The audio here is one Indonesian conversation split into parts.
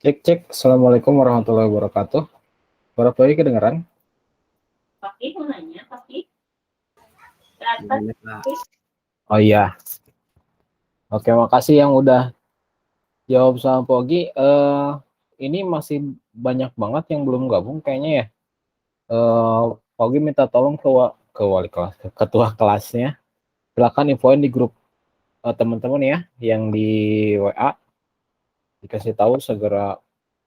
Cek cek, assalamualaikum warahmatullahi wabarakatuh. Suara Poi kedengeran? Pakai mau nanya, pakai Gimana, Kak? Oh iya, oke, makasih yang udah jawab sama Pogi. Ini masih banyak banget yang belum gabung kayaknya ya. Pogi minta tolong ke wali kelas, ke ketua kelasnya. Silakan infoin di grup teman-teman ya, yang di WA dikasih tahu segera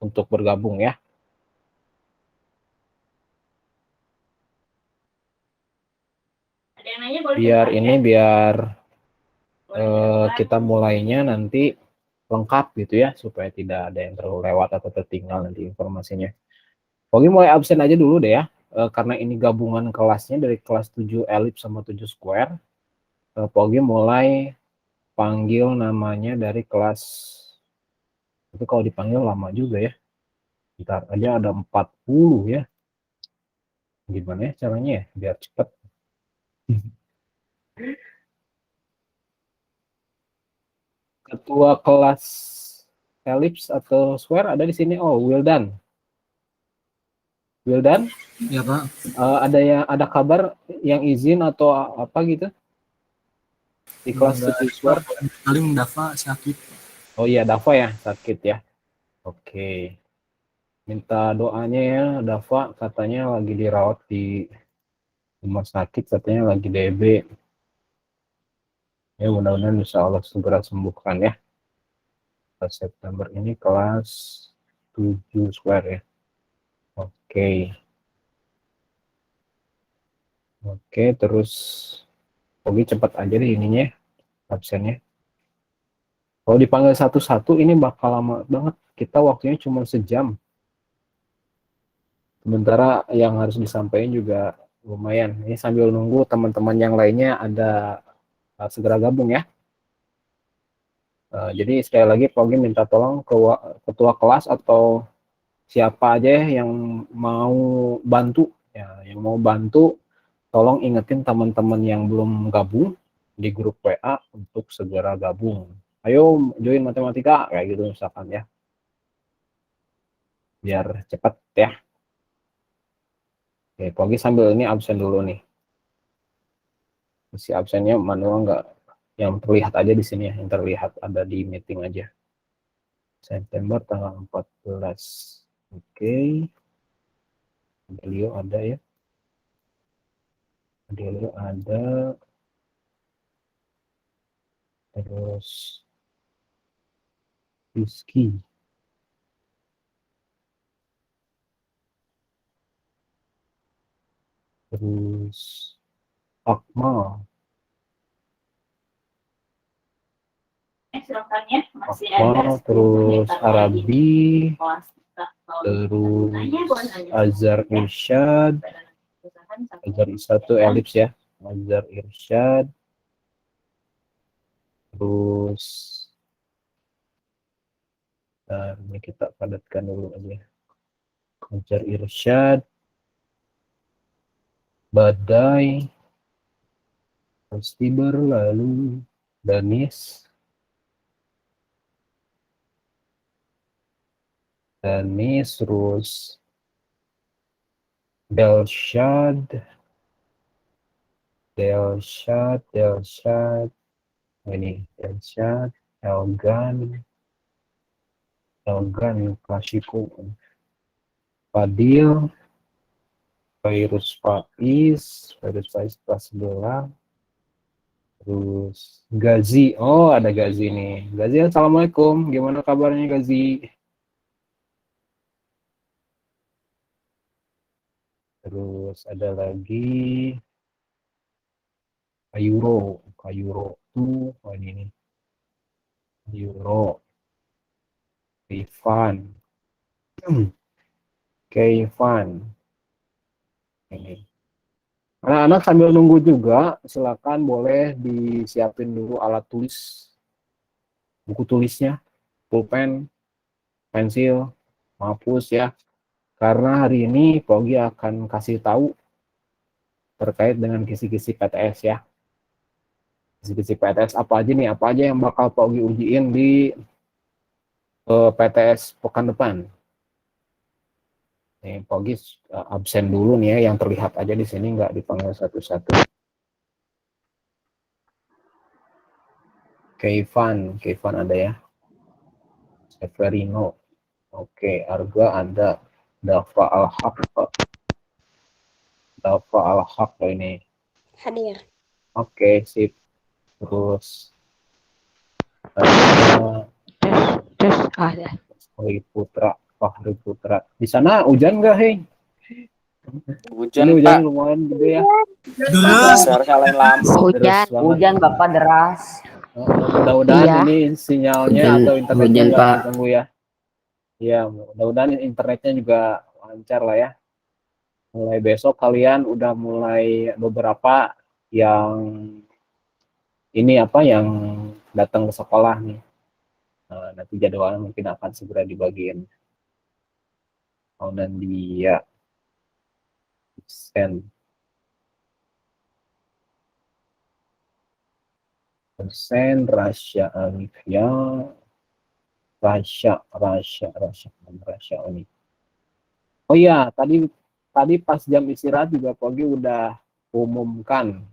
untuk bergabung ya. ada yang nanya boleh Biar silahkan, ini ya. biar Boleh kita silahkan. mulainya nanti lengkap gitu ya, supaya tidak ada yang terlalu lewat atau tertinggal nanti informasinya. Pogi mulai absen aja dulu deh ya, karena ini gabungan kelasnya dari kelas 7 elip sama 7 square. Pogi mulai panggil namanya dari kelas, itu kalau dipanggil lama juga ya, ntar aja ada 40 ya. Gimana ya caranya ya biar cepet. Ketua kelas elips atau square ada di sini. Oh, Wildan. Wildan, Ya, Pak. ada kabar yang izin atau apa gitu di kelas Enggak 7 ada, Pak. square? Paling Dava sakit. Oh iya, Dava ya sakit ya. Oke. Minta doanya ya, Dava katanya lagi dirawat di rumah sakit, katanya lagi DB. Ya mudah-mudahan insya Allah segera sembuhkan ya. September ini kelas 7 square ya. Oke. Oke, terus Oke cepat aja deh ininya absennya. Kalau dipanggil satu-satu ini bakal lama banget. Kita waktunya cuma sejam. Sementara yang harus disampaikan juga lumayan. Ini sambil nunggu teman-teman yang lainnya ada segera gabung ya. Jadi sekali lagi Pogi minta tolong ke ketua kelas atau siapa aja yang mau bantu ya, yang mau bantu tolong ingetin teman-teman yang belum gabung di grup WA untuk segera gabung. Ayo join matematika kayak gitu misalkan ya. Biar cepat ya. Oke, Pogi sambil ini absen dulu nih. Si absennya manual nggak, yang terlihat aja di sini ya, yang terlihat ada di meeting aja. September tanggal 14. Oke. Adelio ada ya. Adelio ada. Terus Rizky. Terus Akmal. Silakan ya, masih Akmal, ada 10 terus menit lagi Arabi. kelas kita. Terus Nanya, boleh nanya. Azhar Irsyad. Azhar Irsyad tuh elips ya. Azhar Irsyad. Terus ini kita padatkan dulu aja. Azhar Irsyad, Badai, pasti berlalu, Danis, terus Delshad, ini Delshad, Elgan, Klasiko, Fadil, Virus Faiz kelas 11, terus Gazi, oh ada Gazi nih. Gazi, assalamualaikum, gimana kabarnya Gazi? Terus ada lagi Kayuro tuh, oh ini nih, Kayuro, Ivan, Keivan, ini. Anak-anak sambil nunggu juga, silakan boleh disiapin dulu alat tulis, buku tulisnya, pulpen, pensil, mahpus ya. Karena hari ini Pogi akan kasih tahu terkait dengan kisi-kisi PTS ya. Kisi-kisi PTS apa aja nih, apa aja yang bakal Pogi ujiin di PTS pekan depan. Nih, Pogi absen dulu nih ya, yang terlihat aja di sini, nggak dipanggil satu-satu. Keivan ada ya. Severino. Oke, Arga ada. Dafa Al-Haq ini. Hadir. Oke, sip. Terus ada Terus ada. Fahri Putra. Di sana hujan nggak, hei? Ini Hujan hujannya Pak, lumayan gede ya. Deras. harus nyalain lampu. Hujan. Deras banget. Hujan Bapak deras. Mudah-mudahan Iya. ini sinyalnya Hujan- atau internetnya hujan, nggak Pak. terganggu ya. Iya, mudah-mudahan internetnya juga lancar lah ya. Mulai besok kalian udah mulai beberapa yang ini yang datang ke sekolah nih. Nanti jadwalnya mungkin akan segera dibagiin. Dan dia send Rasya Alifia Rasya ini. Oh iya, tadi pas jam istirahat juga Pogi udah umumkan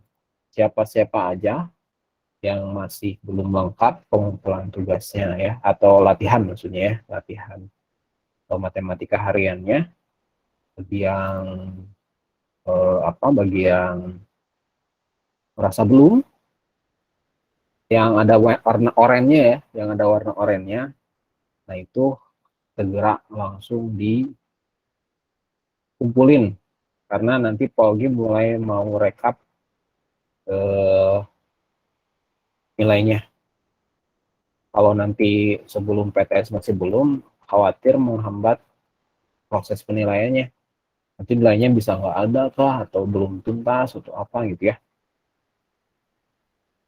siapa-siapa aja yang masih belum lengkap pengumpulan tugasnya ya, atau latihan maksudnya ya, latihan atau matematika hariannya. Bagi yang bagi yang merasa belum, yang ada warna oranye ya, yang ada warna oranye, nah itu segera langsung dikumpulin karena nanti Pogi mulai mau rekap nilainya. Kalau nanti sebelum PTS masih belum, khawatir menghambat proses penilaiannya. Nanti nilainya bisa nggak ada kah, atau belum tuntas atau apa gitu ya.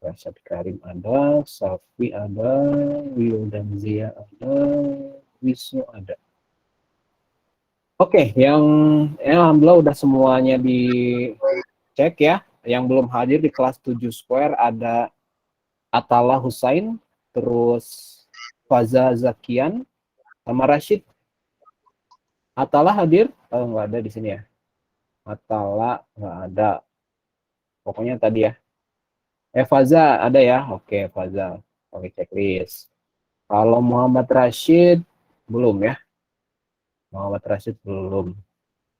Rasyad Karim ada, Safi ada, Wildan Zia ada, Wisnu ada. Oke, yang alhamdulillah udah semuanya dicek ya. Yang belum hadir di kelas 7 Square ada Atala Husain, terus Faza Zakian, sama Rashid. Atala hadir? Oh, nggak ada di sini ya. Atala nggak ada. Pokoknya tadi ya. Faza ada ya? Oke, Faza. Oke, checklist. Kalau Muhammad Rashid, belum ya? Muhammad Rashid belum.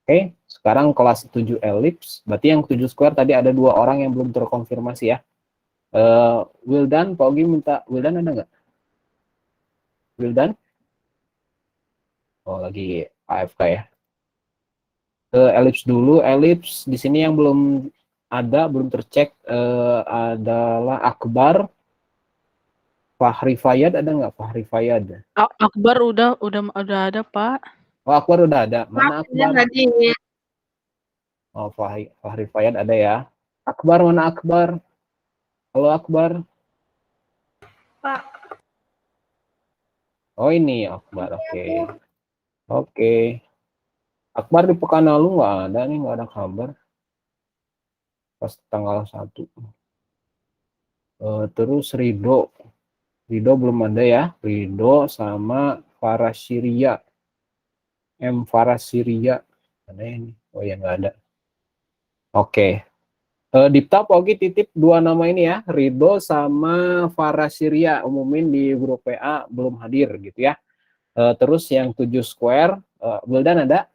Oke, sekarang kelas 7 Ellipse. Berarti yang 7 Square tadi ada 2 orang yang belum terkonfirmasi ya. Wildan, Pak Ogi minta. Wildan ada nggak? Wildan? Oh, lagi AFK ya. Ellipse dulu. Ellipse di sini yang belum ada, belum tercek adalah Akbar. Fahri Fayad ada nggak? Fahri Fayad. Akbar udah ada, Pak. Oh, Akbar udah ada. Mana Akbar? Hadir. Oh, Fahri Fayad ada ya. Akbar, mana Akbar? Halo Akbar. Pak. Oh, ini Akbar. Oke. Oke. Akbar di pekan lalu nggak ada nih, nggak ada kabar. Pas tanggal 1. Terus Rido belum ada ya. Rido sama Farasiria. Farasiria. Mana ini? Oh ya, nggak ada. Oke. Dipta Pogi titip 2 nama ini ya. Rido sama Farasiria. Umumin di grup PA belum hadir gitu ya. Terus yang 7 Square. Wildan ada?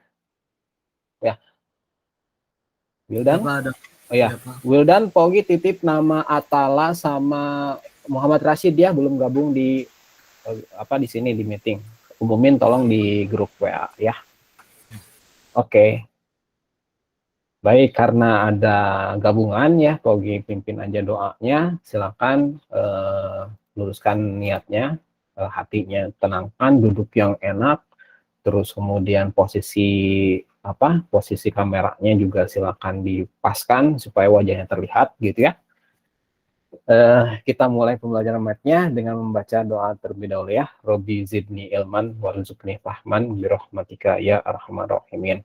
Ya. Wildan? Ada. Oh ya. Wildan Pogi titip nama Atala sama Muhammad Rashid ya, belum gabung di di sini di meeting. Umumin tolong di grup WA ya. Oke. Baik, karena ada gabungan ya, Pogi pimpin aja doanya. Silakan luruskan niatnya, hatinya tenangkan, duduk yang enak. Terus kemudian posisi kameranya juga silakan dipaskan supaya wajahnya terlihat gitu ya. Kita mulai pembelajaran math-nya dengan membaca doa terlebih dahulu ya. Robbi zidni ilman warzuqni fahman birahmatika ya arhamar rahimin.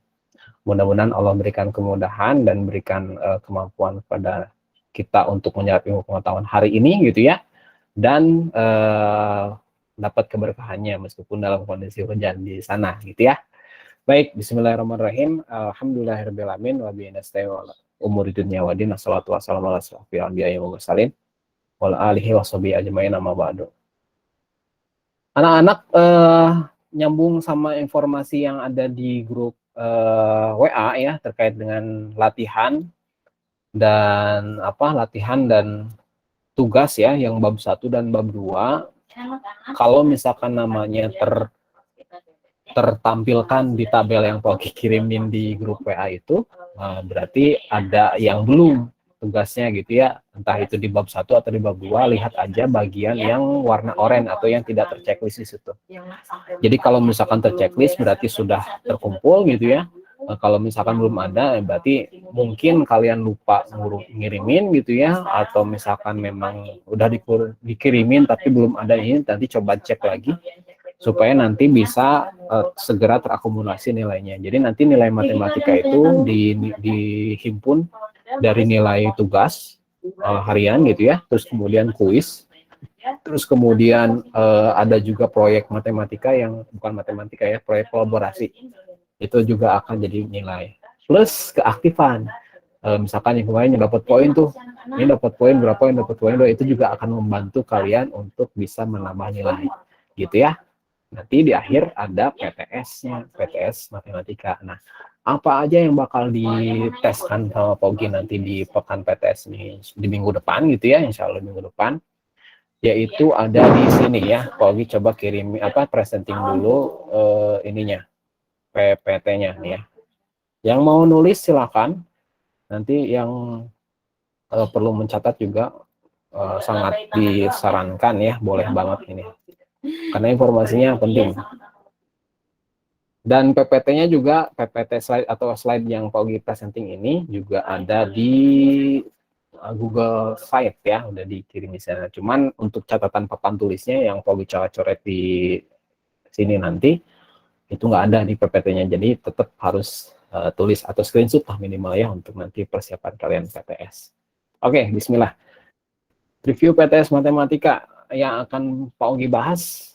Mudah-mudahan Allah berikan kemudahan dan berikan kemampuan kepada kita untuk menjawab ilmu pengetahuan hari ini gitu ya. Dan dapat keberkahannya meskipun dalam kondisi hujan di sana gitu ya. Baik, bismillahirrahmanirrahim. Alhamdulillahirabbil alamin wa bihi nasta'in umuri dunya wa din. Wassalatu wassalamu ala asyrofil anbiya'i wal mursalin wa ala alihi washabihi ajmain amma ba'du. Anak-anak nyambung sama informasi yang ada di grup WA ya terkait dengan latihan dan tugas ya yang bab 1 dan bab 2. Kalau misalkan namanya tertampilkan di tabel yang Pogi kirimin di grup WA itu, berarti ada yang belum tugasnya gitu ya, entah itu di bab 1 atau di bab 2, lihat aja bagian yang warna oranye atau yang tidak terchecklist di situ. Jadi kalau misalkan terchecklist berarti sudah terkumpul gitu ya. Kalau misalkan belum ada berarti mungkin kalian lupa ngirimin gitu ya, atau misalkan memang udah dikirimin tapi belum ada, ini nanti coba cek lagi supaya nanti bisa segera terakumulasi nilainya. Jadi nanti nilai matematika itu dihimpun dari nilai tugas harian gitu ya, terus kemudian kuis, terus kemudian ada juga proyek matematika yang bukan matematika ya, proyek kolaborasi, itu juga akan jadi nilai plus keaktifan. Misalkan yang kemarin dapat poin tuh, ini dapat poin berapa, yang dapat poin itu juga akan membantu kalian untuk bisa menambah nilai gitu ya. Nanti di akhir ada PTS-nya, PTS matematika. Nah, apa aja yang bakal diteskan sama Pogi nanti di pekan PTS ini di minggu depan gitu ya, insya Allah minggu depan, yaitu ada di sini ya. Pogi coba kirim presenting dulu ininya, PPT-nya nih ya. Yang mau nulis silakan. Nanti yang perlu mencatat juga sangat disarankan ya, boleh banget ini. Karena informasinya penting. Dan PPT-nya juga, PPT slide atau slide yang Pogi presenting ini juga ada di Google Site ya, udah dikirim di sana. Cuman untuk catatan papan tulisnya yang Pogi coret-coret di sini nanti, itu nggak ada di PPT-nya. Jadi tetap harus tulis atau screenshot lah minimal ya untuk nanti persiapan kalian PTS. Oke, bismillah. Review PTS matematika yang akan Pak Ogi bahas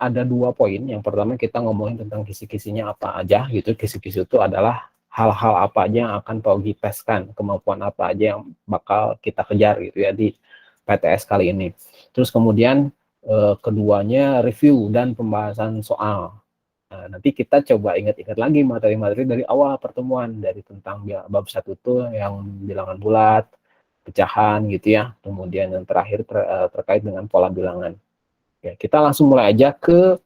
ada 2 poin. Yang pertama kita ngomongin tentang kisi-kisinya apa aja gitu. Kisi-kisi itu adalah hal-hal apa aja yang akan Pak Ogi teskan, kemampuan apa aja yang bakal kita kejar gitu ya di PTS kali ini. Terus kemudian keduanya review dan pembahasan soal. Nah, nanti kita coba ingat-ingat lagi materi-materi dari awal pertemuan, dari tentang bab 1 itu yang bilangan bulat, pecahan gitu ya, kemudian yang terakhir terkait dengan pola bilangan. Ya, kita langsung mulai aja ke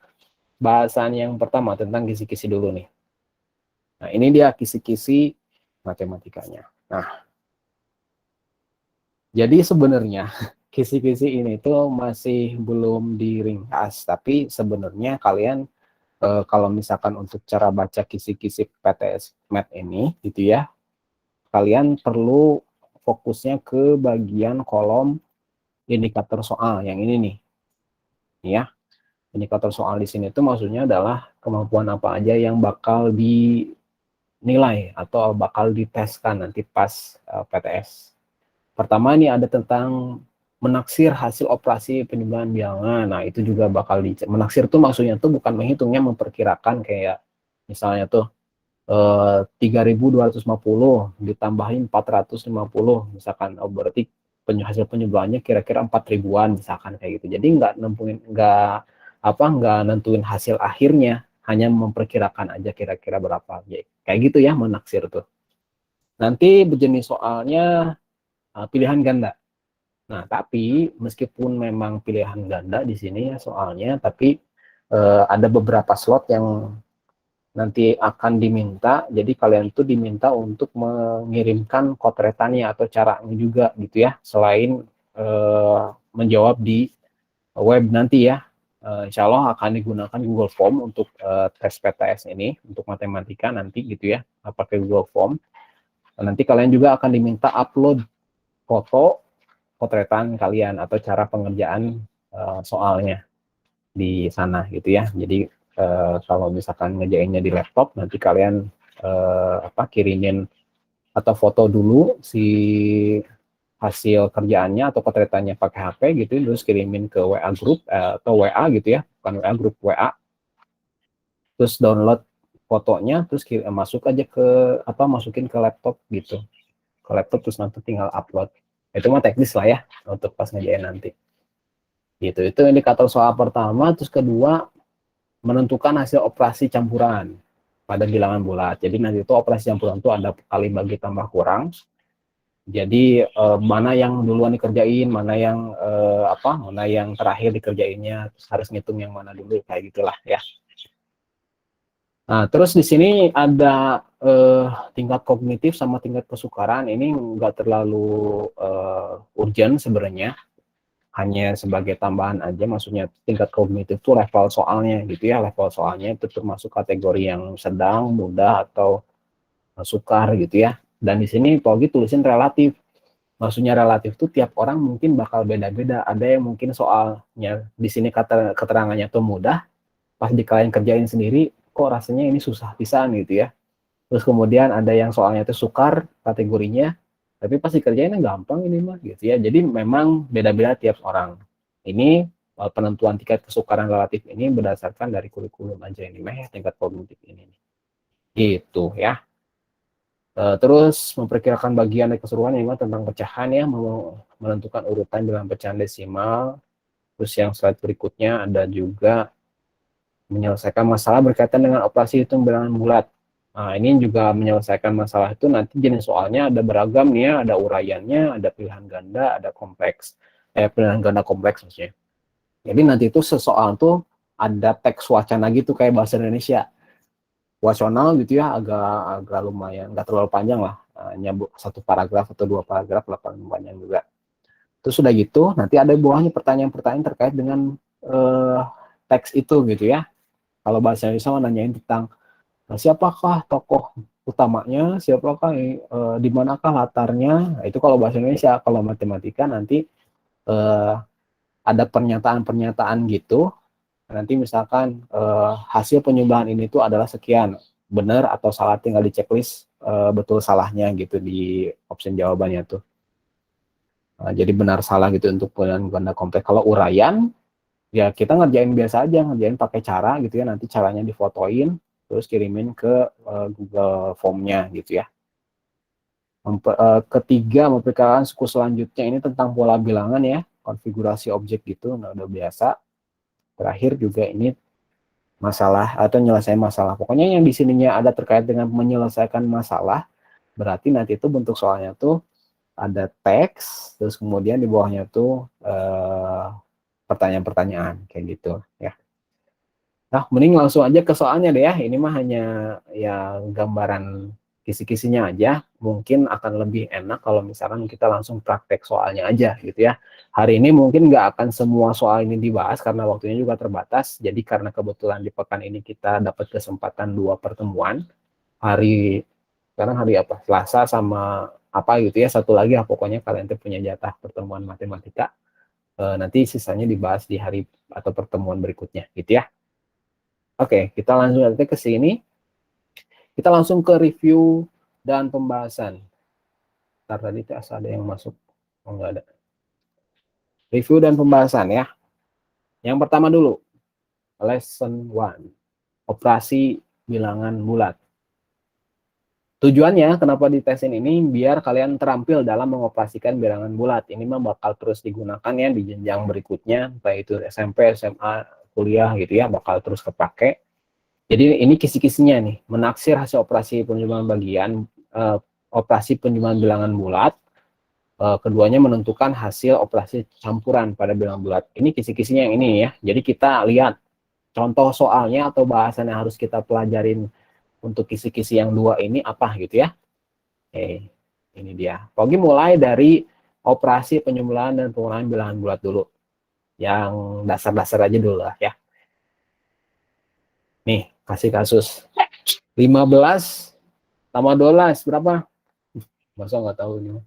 bahasan yang pertama tentang kisi-kisi dulu nih. Nah, ini dia kisi-kisi matematikanya. Nah, jadi sebenarnya kisi-kisi ini tuh masih belum diringkas, tapi sebenarnya kalian kalau misalkan untuk cara baca kisi-kisi PTS Math ini gitu ya, kalian perlu fokusnya ke bagian kolom indikator soal yang ini nih. Ya. Indikator soal di sini itu maksudnya adalah kemampuan apa aja yang bakal dinilai atau bakal diteskan nanti pas PTS. Pertama ini ada tentang menaksir hasil operasi penjumlahan bilangan. Nah, itu juga bakal menaksir tuh maksudnya tuh bukan menghitungnya, memperkirakan kayak misalnya tuh 3.250 ditambahin 450 misalkan, berarti hasil penjumlahannya kira-kira 4.000-an misalkan kayak gitu. Jadi nggak nentuin hasil akhirnya, hanya memperkirakan aja kira-kira berapa. Ya, kayak gitu ya menaksir tuh. Nanti berjenis soalnya pilihan ganda. Nah, tapi meskipun memang pilihan ganda di sini ya soalnya, tapi ada beberapa slot yang nanti akan diminta. Jadi kalian tuh diminta untuk mengirimkan kotretannya atau caranya juga gitu ya, selain menjawab di web nanti ya. Insya Allah akan digunakan Google Form untuk tes PTS ini untuk matematika nanti gitu ya, pakai Google Form. Nanti kalian juga akan diminta upload foto potretan kalian atau cara pengerjaan soalnya di sana gitu ya. Jadi kalau misalkan ngerjainnya di laptop, nanti kalian kirimin atau foto dulu si hasil kerjaannya atau potretannya pakai HP gitu, terus kirimin ke WA grup atau WA gitu ya, bukan WA grup, WA. Terus download fotonya, terus masuk aja ke masukin ke laptop gitu, ke laptop terus nanti tinggal upload. Itu mah teknis lah ya untuk pas ngerjain nanti. Gitu. Itu indikator soal pertama. Terus kedua, menentukan hasil operasi campuran pada bilangan bulat. Jadi nanti itu operasi campuran itu ada kali bagi tambah kurang. Jadi mana yang duluan dikerjain, mana yang mana yang terakhir dikerjainnya, terus harus ngitung yang mana dulu, kayak gitulah ya. Nah, terus di sini ada tingkat kognitif sama tingkat kesukaran. Ini nggak terlalu urgent sebenarnya, hanya sebagai tambahan aja. Maksudnya tingkat kognitif itu level soalnya gitu ya, level soalnya itu termasuk kategori yang sedang, mudah, atau sukar gitu ya. Dan di sini Pogi tulisin relatif. Maksudnya relatif itu tiap orang mungkin bakal beda-beda. Ada yang mungkin soalnya di sini keterangannya tuh mudah, pas di kalian kerjain sendiri kok rasanya ini susah pisan gitu ya. Terus kemudian ada yang soalnya itu sukar kategorinya, tapi pas dikerjainnya gampang ini mah gitu ya. Jadi memang beda-beda tiap orang. Ini penentuan tingkat kesukaran relatif ini berdasarkan dari kurikulum aja ini mah ya, tingkat kognitif ini. Gitu ya. Terus memperkirakan bagian dari keseluruhan ini tentang pecahan ya, menentukan urutan dalam pecahan desimal. Terus yang slide berikutnya ada juga menyelesaikan masalah berkaitan dengan operasi hitung bilangan bulat. Nah, ini juga menyelesaikan masalah itu nanti jenis soalnya ada beragam nih ya, ada uraiannya, ada pilihan ganda, ada kompleks. Pilihan ganda kompleks maksudnya. Jadi nanti itu sesoal tuh ada teks wacana gitu kayak bahasa Indonesia. Wasional gitu ya, agak lumayan, nggak terlalu panjang lah, hanya satu paragraf atau dua paragraf, paling panjang juga. Terus sudah gitu, nanti ada di bawahnya pertanyaan-pertanyaan terkait dengan teks itu gitu ya. Kalau bahasa Indonesia nanyain tentang siapakah tokoh utamanya, siapakah di manakah latarnya. Nah, itu kalau bahasa Indonesia. Kalau matematika nanti ada pernyataan-pernyataan gitu. Nanti misalkan hasil penyumbang ini tuh adalah sekian, benar atau salah, tinggal di checklist betul salahnya gitu di option jawabannya tuh. Jadi benar salah gitu untuk pilihan ganda kompleks. Kalau uraian ya kita ngerjain biasa aja, ngerjain pakai cara gitu ya, nanti caranya difotoin terus kirimin ke Google Form-nya gitu ya. Ketiga, memperkirakan suku selanjutnya ini tentang pola bilangan ya, konfigurasi objek gitu, nah udah biasa. Terakhir juga ini masalah atau menyelesaikan masalah. Pokoknya yang di sininya ada terkait dengan menyelesaikan masalah, berarti nanti itu bentuk soalnya tuh ada teks, terus kemudian di bawahnya tuh pertanyaan-pertanyaan kayak gitu ya. Nah, mending langsung aja ke soalnya deh ya. Ini mah hanya ya gambaran kisi-kisinya aja. Mungkin akan lebih enak kalau misalkan kita langsung praktek soalnya aja gitu ya. Hari ini mungkin nggak akan semua soal ini dibahas karena waktunya juga terbatas. Jadi karena kebetulan di pekan ini kita dapat kesempatan 2 pertemuan. Sekarang hari apa? Selasa sama apa gitu ya. Satu lagi ya, pokoknya kalian tuh punya jatah pertemuan matematika. Nanti sisanya dibahas di hari atau pertemuan berikutnya gitu ya. Oke, kita langsung nanti ke sini. Kita langsung ke review dan pembahasan. Ntar tadi ada yang masuk. Oh, enggak ada. Review dan pembahasan ya. Yang pertama dulu. Lesson 1. Operasi bilangan bulat. Tujuannya kenapa ditesin ini biar kalian terampil dalam mengoperasikan bilangan bulat. Ini mah bakal terus digunakan ya di jenjang berikutnya, baik itu SMP, SMA, kuliah gitu ya, bakal terus kepake. Jadi ini kisi-kisinya nih, menaksir hasil operasi penjumlahan bagian, operasi penjumlahan bilangan bulat, keduanya menentukan hasil operasi campuran pada bilangan bulat. Ini kisi-kisinya yang ini ya. Jadi kita lihat contoh soalnya atau bahasan yang harus kita pelajarin untuk kisi-kisi yang dua ini apa gitu ya. Oke, ini dia. Pogi mulai dari operasi penjumlahan dan pengurangan bilangan bulat dulu. Yang dasar-dasar aja dulu lah ya. Nih, kasih kasus 15 tambah 12 berapa? Masa nggak tahu ini.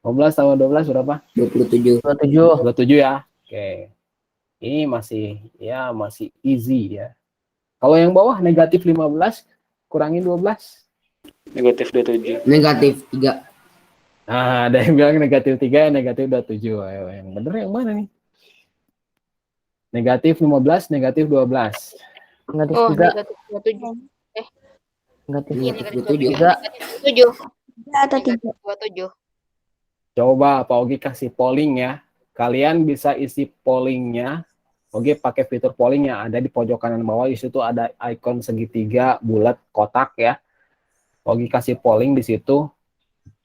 15 tambah 12 berapa? 27. 27 ya. Oke. Ini masih easy ya. Kalau yang bawah negatif 15 kurangin 12. Negatif 27. Negatif 3. Nah, ada yang bilang negatif 3, negatif 27. Ayo, yang bener yang mana nih? Negatif 15, negatif 12. Negatif Oh, 3. negatif 27. Negatif Iya, Negatif negatif 27. 3. Negatif 27. Atau Negatif 27. Coba Pak Ogi kasih polling ya. Kalian bisa isi pollingnya. Ogi pakai fitur polling yang ada di pojok kanan bawah. Di situ ada icon segitiga, bulat, kotak ya. Ogi kasih polling di situ.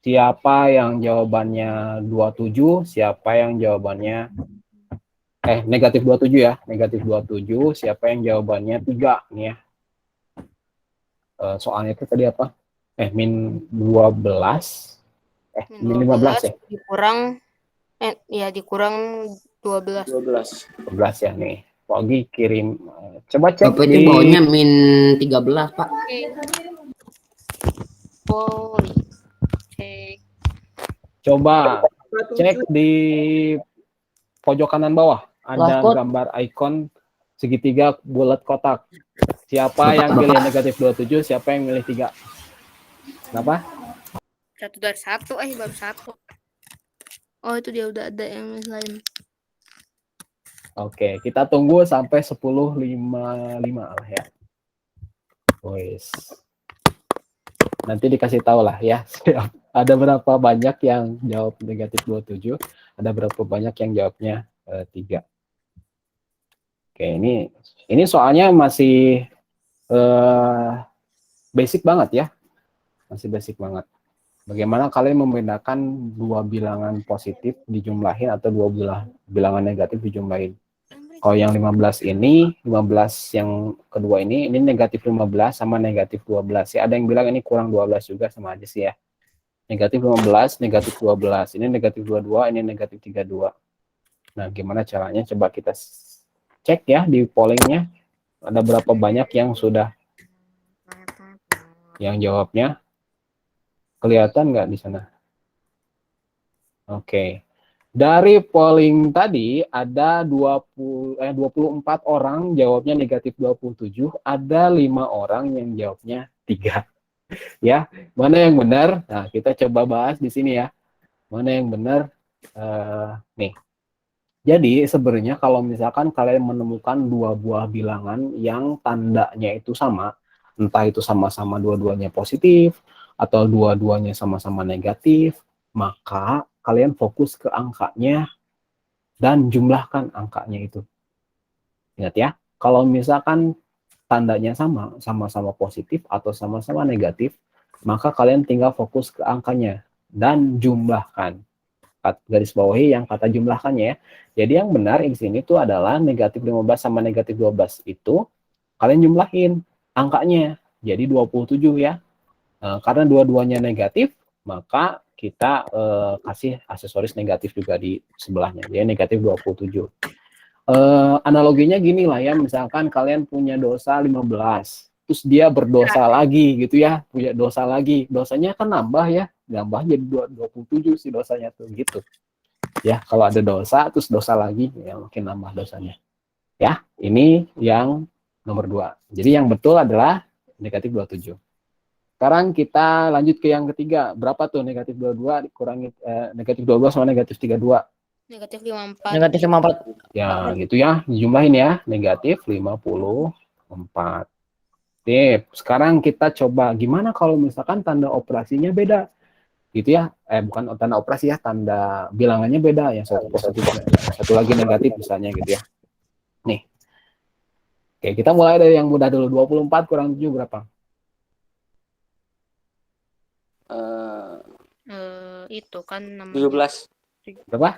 Siapa yang jawabannya 27, siapa yang jawabannya negatif 27 ya. Negatif 27, siapa yang jawabannya 3 nih ya. Soalnya itu tadi apa? Min 12. Min 15 ya. Dikurang 12. 12 ya nih. Pak Ogi kirim. Coba cek Bapak itu di bawahnya min 13, Pak. Poli. Cek. coba cek di pojok kanan bawah. Ada Barcode. gambar icon segitiga bulat kotak. Siapa yang pilih negatif 27, siapa yang milih 3? Kenapa? 1 dari 1, baru 1. Oh, itu dia udah ada yang lain. Oke, kita tunggu sampai 10.55 lah ya. Wes. Nanti dikasih tahu lah ya. Ada berapa banyak yang jawab negatif 27, ada berapa banyak yang jawabnya 3. Oke, ini soalnya masih basic banget ya. Masih basic banget. Bagaimana kalian membedakan dua bilangan positif dijumlahin atau dua bilangan negatif dijumlahin. Kalau yang 15 ini, 15 yang kedua ini negatif 15 sama negatif 12. Ya, ada yang bilang ini kurang 12 juga, sama aja sih ya. Negatif 15, negatif 12. Ini negatif 22, ini negatif 32. Nah, gimana caranya? Coba kita cek ya di pollingnya. Ada berapa banyak yang sudah yang jawabnya. Kelihatan nggak di sana? Oke. Dari polling tadi ada 24 orang jawabnya negatif 27, ada 5 orang yang jawabnya 3. Ya, mana yang benar? Nah, kita coba bahas di sini ya. Mana yang benar? Nih. Jadi sebenarnya kalau misalkan kalian menemukan dua buah bilangan yang tandanya itu sama, entah itu sama-sama dua-duanya positif atau dua-duanya sama-sama negatif, maka kalian fokus ke angkanya dan jumlahkan angkanya itu. Ingat ya, kalau misalkan tandanya sama-sama positif atau sama-sama negatif, maka kalian tinggal fokus ke angkanya dan jumlahkan. Garis bawahi yang kata jumlahkannya ya. Jadi yang benar di sini tuh adalah negatif 15 sama negatif 12 itu kalian jumlahin angkanya. Jadi 27 ya. Karena dua-duanya negatif, maka kita kasih aksesoris negatif juga di sebelahnya. Jadi negatif 27. Analoginya gini lah ya, misalkan kalian punya dosa 15, terus dia berdosa lagi gitu ya, punya dosa lagi, dosanya kan nambah ya, nambah jadi 27 sih dosanya tuh gitu. Ya, kalau ada dosa terus dosa lagi, ya makin nambah dosanya. Ya, ini yang nomor 2. Jadi yang betul adalah negatif 27. Sekarang kita lanjut ke yang ketiga. Berapa tuh negatif 22 dikurangi negatif 12 sama negatif 32? Negatif 54. Negatif 54. Ya, gitu ya. Dijumlahin ya. Negatif 54. Oke, sekarang kita coba gimana kalau misalkan tanda operasinya beda. Gitu ya. Bukan tanda operasi ya, tanda bilangannya beda. Yang satu positif, satu lagi negatif misalnya gitu ya. Nih. Oke, kita mulai dari yang mudah dulu. 24 kurang 7 berapa? Itu kan 17. Berapa?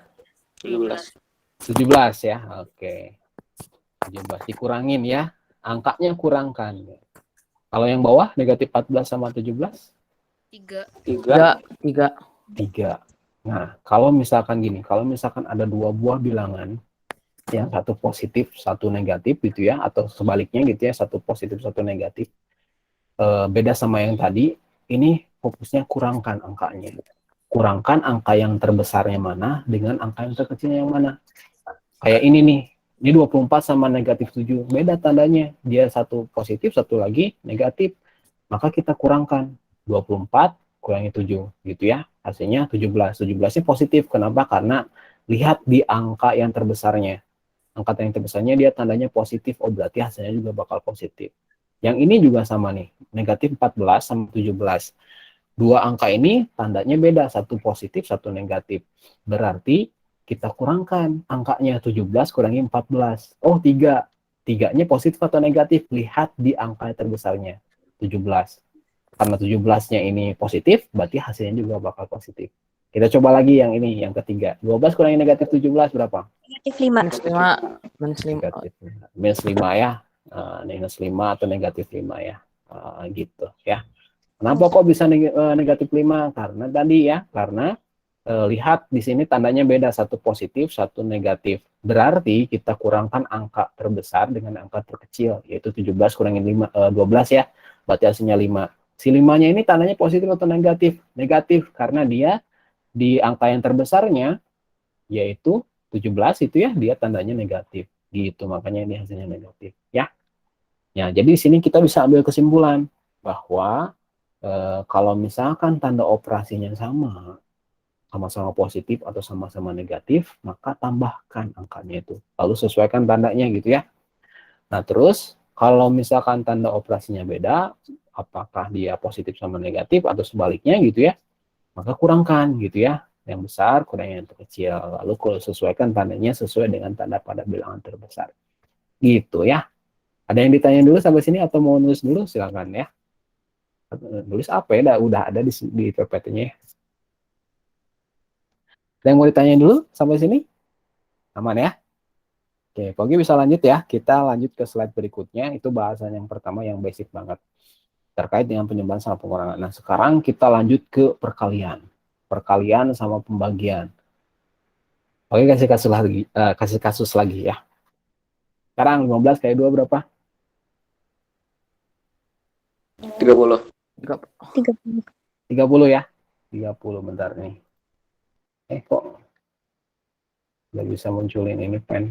17. 17 ya. Oke. 17 dikurangin ya. Angkanya kurangkan. Kalau yang bawah negatif 14 sama 17? 3. 3. Nah, kalau misalkan gini, kalau misalkan ada dua buah bilangan, yang satu positif, satu negatif gitu ya, atau sebaliknya gitu ya, satu positif, satu negatif, beda sama yang tadi, ini fokusnya kurangkan angkanya. Kurangkan angka yang terbesarnya mana dengan angka yang terkecilnya yang mana. Kayak ini nih, ini 24 sama negatif 7, beda tandanya. Dia satu positif, satu lagi negatif. Maka kita kurangkan. 24 kurangi 7 gitu ya. Hasilnya 17. 17-nya positif. Kenapa? Karena lihat di angka yang terbesarnya. Angka yang terbesarnya dia tandanya positif. Oh, berarti hasilnya juga bakal positif. Yang ini juga sama nih. Negatif 14 sama 17. Dua angka ini tandanya beda. Satu positif, satu negatif. Berarti kita kurangkan angkanya 17 kurangi 14. Oh, 3. 3-nya positif atau negatif? Lihat di angka terbesarnya. 17. Karena 17-nya ini positif, berarti hasilnya juga bakal positif. Kita coba lagi yang ini, yang ketiga. 12 kurangi negatif 17 berapa? Negatif 5. Minus 5. Minus 5. Negatif. Minus 5 ya. Minus 5 atau negatif 5 ya. Gitu ya. Kenapa kok bisa negatif 5? Karena tadi ya, karena lihat di sini tandanya beda, satu positif, satu negatif. Berarti kita kurangkan angka terbesar dengan angka terkecil, yaitu 17 kurangi 12 ya. Berarti hasilnya 5. Si 5-nya ini tandanya positif atau negatif? Negatif, karena dia di angka yang terbesarnya, yaitu 17 itu ya, dia tandanya negatif. Gitu, makanya ini hasilnya negatif. Ya, jadi di sini kita bisa ambil kesimpulan bahwa kalau misalkan tanda operasinya sama-sama positif atau sama-sama negatif, maka tambahkan angkanya itu. Lalu sesuaikan tandanya gitu ya. Nah, terus kalau misalkan tanda operasinya beda, apakah dia positif sama negatif atau sebaliknya gitu ya, maka kurangkan gitu ya. Yang besar kurangi yang terkecil. Lalu kalau sesuaikan tandanya sesuai dengan tanda pada bilangan terbesar. Gitu ya. Ada yang ditanya dulu sampai sini atau mau nulis dulu? Silakan ya. Nulis apa ya? Udah ada di PPT-nya ya. Ada yang mau ditanya dulu sampai sini? Aman ya? Oke, Pogi bisa lanjut ya. Kita lanjut ke slide berikutnya. Itu bahasan yang pertama yang basic banget. Terkait dengan penyebaban sama pengurangan. Nah, sekarang kita lanjut ke perkalian. Perkalian sama pembagian. Oke, kasih kasus lagi ya. Sekarang 15 kali 2 berapa? 30. 30. 30 ya. 30 bentar nih. Kok nggak bisa munculin ini pen.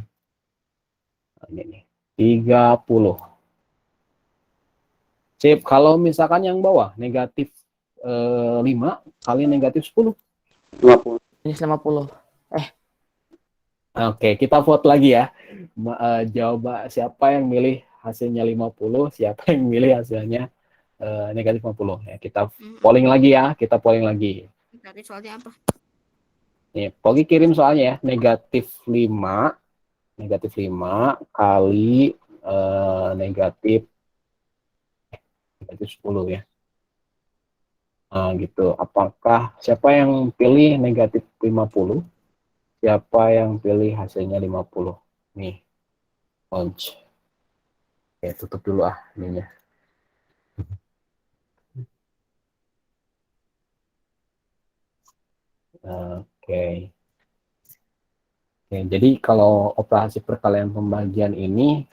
Ini nih. 30. Sip, kalau misalkan yang bawah negatif 5 kali negatif 10. 50. Minus 50. Oke, kita vote lagi ya. Jawab siapa yang milih hasilnya 50, siapa yang milih hasilnya negatif 50. Ya, kita polling lagi ya, kita polling lagi. Tadi soalnya apa? Nih, Pogi kirim soalnya ya, negatif 5 kali negatif 10 ya. Nah, gitu. Apakah siapa yang pilih negatif 50? Siapa yang pilih hasilnya 50? Nih. Launch. Oke, tutup dulu ininya. Oke. Oke, jadi kalau operasi perkalian pembagian ini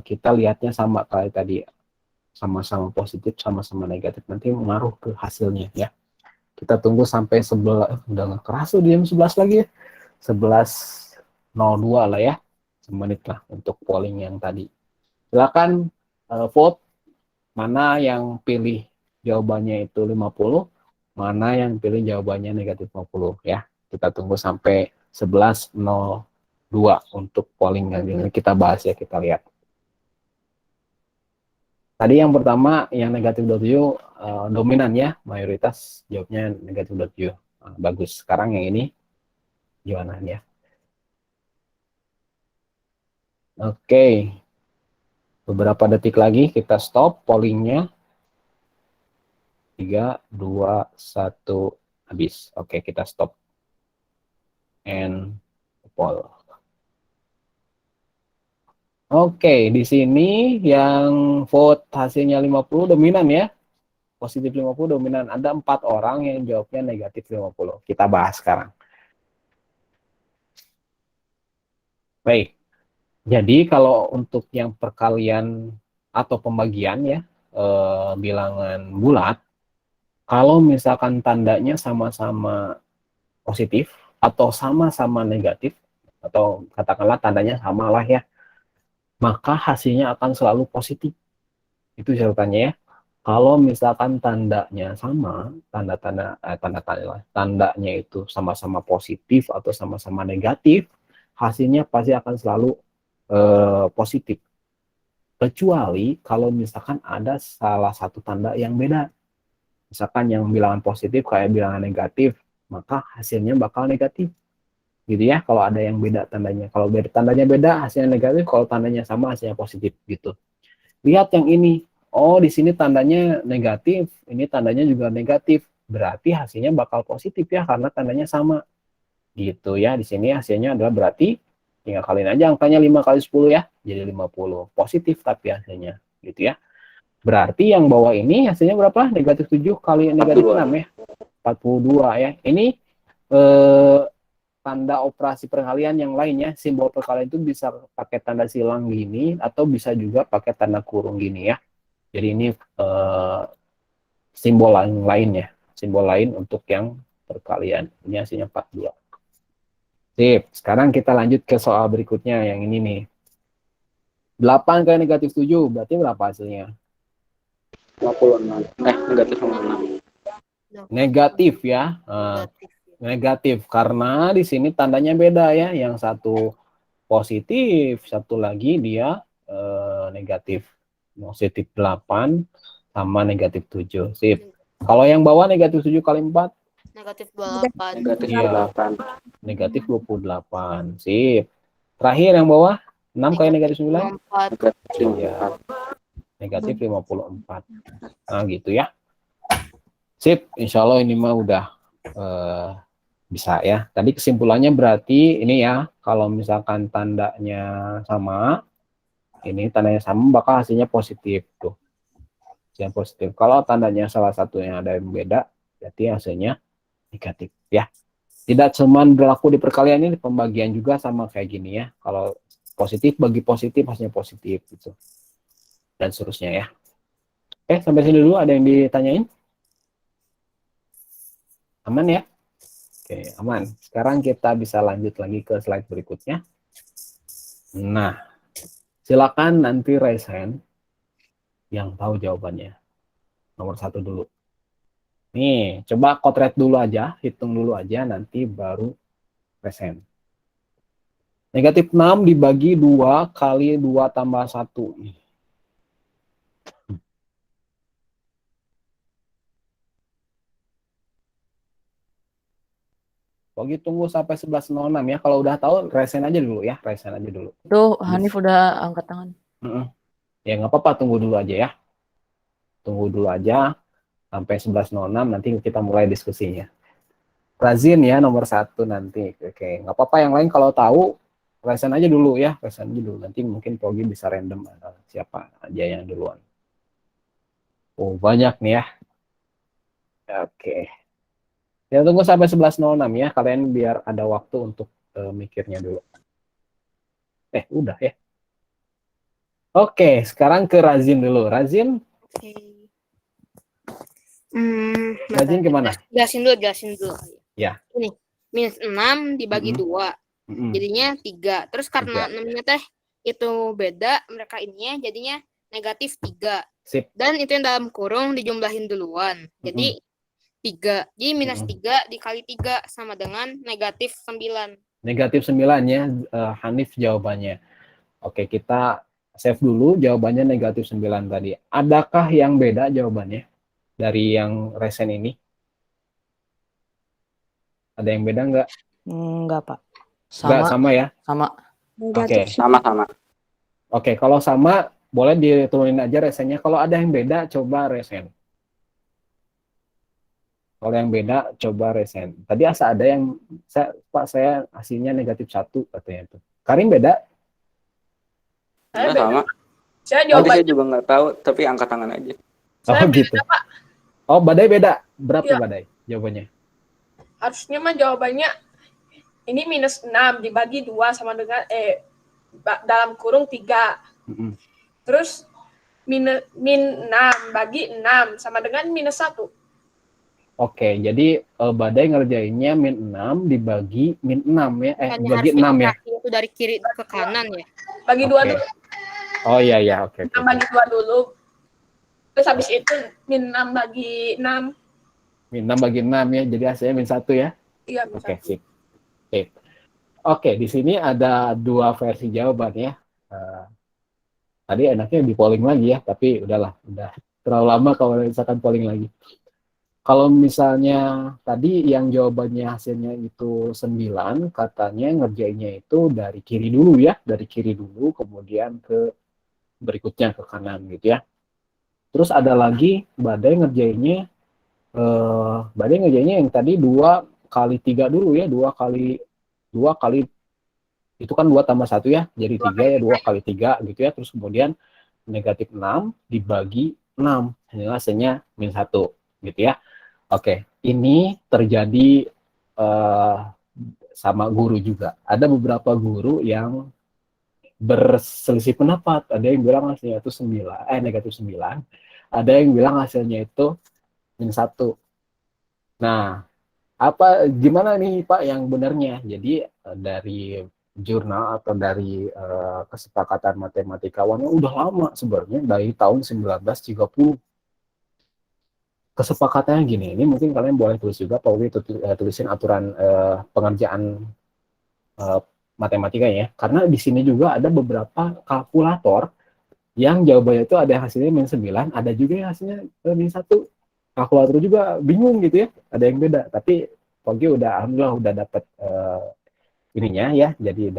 kita lihatnya sama kayak tadi, sama-sama positif, sama-sama negatif, nanti mengaruh ke hasilnya ya. Kita tunggu sampai 11, udah nggak kerasa di jam 11 lagi ya. 11.02 lah ya, semenit lah untuk polling yang tadi. Silakan vote mana yang pilih jawabannya itu 50, mana yang pilih jawabannya negatif 50 ya. Kita tunggu sampai 11.02 untuk polling yang kita bahas ya, kita lihat. Tadi yang pertama yang negatif 27 dominan ya, mayoritas jawabnya negatif 27. Bagus. Sekarang yang ini gimana ya? Oke. Beberapa detik lagi kita stop pollingnya. 3, 2, 1, habis. Oke, kita stop. And poll. Oke, di sini yang vote hasilnya 50 dominan ya. Positif 50 dominan. Ada 4 orang yang jawabnya negatif 50. Kita bahas sekarang. Baik. Jadi kalau untuk yang perkalian atau pembagian ya, bilangan bulat, kalau misalkan tandanya sama-sama positif atau sama-sama negatif, atau katakanlah tandanya sama lah ya, maka hasilnya akan selalu positif. Itu catatannya ya. Kalau misalkan tandanya sama, tandanya itu sama-sama positif atau sama-sama negatif, hasilnya pasti akan selalu positif. Kecuali kalau misalkan ada salah satu tanda yang beda. Misalkan yang bilangan positif kayak bilangan negatif, maka hasilnya bakal negatif. Gitu ya, kalau ada yang beda tandanya. Kalau beda tandanya beda, hasilnya negatif, kalau tandanya sama, hasilnya positif gitu. Lihat yang ini. Oh, di sini tandanya negatif, ini tandanya juga negatif. Berarti hasilnya bakal positif ya karena tandanya sama. Gitu ya. Di sini hasilnya adalah berarti tinggal kaliin aja angkanya 5 kali 10 ya. Jadi 50. Positif tapi hasilnya gitu ya. Berarti yang bawah ini hasilnya berapa? Negatif 7 kali negatif 6 ya. 42 ya. Ini tanda operasi perkalian yang lainnya. Simbol perkalian itu bisa pakai tanda silang gini atau bisa juga pakai tanda kurung gini ya. Jadi ini simbol lainnya, simbol lain untuk yang perkalian. Ini hasilnya 42. Sip, sekarang kita lanjut ke soal berikutnya yang ini nih. 8 kali negatif 7, berarti berapa hasilnya? 56. Negatif 56. Negatif ya. Negatif karena di sini tandanya beda ya. Yang satu positif, satu lagi dia negatif. Positif 8 sama negatif 7. Sip. Kalau yang bawah negatif 7 kali 4? Negatif 28. Negatif Iya. 28. Negatif 28. Sip. Terakhir yang bawah 6 kali negatif 9? 54. Negatif Iya. 54. Negatif 54. Nah gitu ya. Sip. Insya Allah ini mah udah bisa ya. Tadi kesimpulannya berarti ini ya. Kalau misalkan tandanya sama, ini tandanya sama bakal hasilnya positif tuh. Hasilnya positif. Kalau tandanya salah satunya ada yang beda, berarti hasilnya negatif ya. Tidak cuma berlaku di perkalian ini, pembagian juga sama kayak gini ya. Kalau positif bagi positif hasilnya positif gitu. Dan seterusnya ya. Sampai sini dulu ada yang ditanyain? Aman ya? Oke, aman. Sekarang kita bisa lanjut lagi ke slide berikutnya. Nah, silakan nanti raise hand yang tahu jawabannya. Nomor 1 dulu. Nih, coba kotret dulu aja, hitung dulu aja, nanti baru raise hand. Negatif 6 dibagi 2 kali 2 tambah 1. Pokoknya tunggu sampai 11.06 ya. Kalau udah tahu, raise hand aja dulu ya. Raise hand aja dulu. Itu Hanif udah angkat tangan. Ya nggak apa-apa, tunggu dulu aja ya. Tunggu dulu aja sampai 11.06 nanti kita mulai diskusinya. Razin ya nomor 1 nanti. Oke, nggak apa-apa yang lain kalau tahu raise hand aja dulu ya. Raise hand aja dulu. Nanti mungkin Pogi bisa random siapa aja yang duluan. Oh, banyak nih ya. Oke. Ya tunggu sampai 11.06 ya. Kalian biar ada waktu untuk mikirnya dulu. Udah ya. Oke, sekarang ke Razin dulu. Razin, Oke. Razin gimana? Jelasin dulu. Ya. Ini minus 6 dibagi 2. Mm-mm. Jadinya 3. Terus karena 3. 6-nya teh itu beda mereka ininya jadinya negatif 3. Sip. Dan itu yang dalam kurung dijumlahin duluan. Jadi 3. Jadi minus 3 dikali 3 sama dengan negatif 9. Negatif 9 ya, Hanif jawabannya. Oke, kita save dulu jawabannya negatif 9 tadi. Adakah yang beda jawabannya dari yang resen ini? Ada yang beda nggak? Enggak, Pak. Nggak, sama ya? Sama. Oke. Sama-sama. Oke, kalau sama boleh diturunin aja resennya. Kalau ada yang beda, coba resen. Kalau yang beda, coba resen. Tadi asa ada yang, Pak, saya hasilnya negatif 1 katanya itu. Karim beda? Saya sama. Saya Tadi jawabannya saya juga nggak tahu, tapi angkat tangan aja. Saya Gitu. beda, Pak. Oh, Badai beda. Berapa Iya. Badai jawabannya? Harusnya mah jawabannya ini minus 6 dibagi 2 sama dengan dalam kurung 3. Terus min 6 bagi 6 sama dengan minus 1. Oke, jadi Badai ngerjainnya min 6 dibagi min 6 ya. Dibagi 6 ya. Itu dari kiri ke kanan ya. Bagi 2 Oke. dulu. Oh iya, oke. Bagi 2 dulu. Terus habis itu min 6 bagi 6. Min 6 bagi 6 ya, jadi hasilnya min 1 ya. Iya, min Oke, 1. sip. Sip. Oke, di sini ada 2 versi jawaban ya. Tadi enaknya di polling lagi ya, tapi udahlah, udah terlalu lama kalau misalkan polling lagi. Kalau misalnya tadi yang jawabannya hasilnya itu 9, katanya ngerjainnya itu dari kiri dulu ya, dari kiri dulu, kemudian ke berikutnya ke kanan gitu ya. Terus ada lagi Badai ngerjainnya yang tadi 2 kali 3 dulu ya, 2 kali itu kan 2 tambah 1 ya, jadi 3 ya, 2 kali 3 gitu ya. Terus kemudian negatif 6 dibagi 6, hasilnya min 1 gitu ya. Oke, ini terjadi sama guru juga. Ada beberapa guru yang berselisih pendapat. Ada yang bilang hasilnya itu negatif 9. Ada yang bilang hasilnya itu min 1. Nah, gimana nih Pak yang benarnya? Jadi dari jurnal atau dari kesepakatan matematikawannya udah lama sebenarnya, dari tahun 1930. Kesepakatannya gini, ini mungkin kalian boleh tulis juga, Pak Uwi tulisin aturan pengerjaan matematika ya, karena di sini juga ada beberapa kalkulator yang jawabannya itu ada hasilnya min 9, ada juga yang hasilnya min 1. Kalkulator juga bingung gitu ya, ada yang beda, tapi Pogi alhamdulillah udah dapat ininya ya, jadi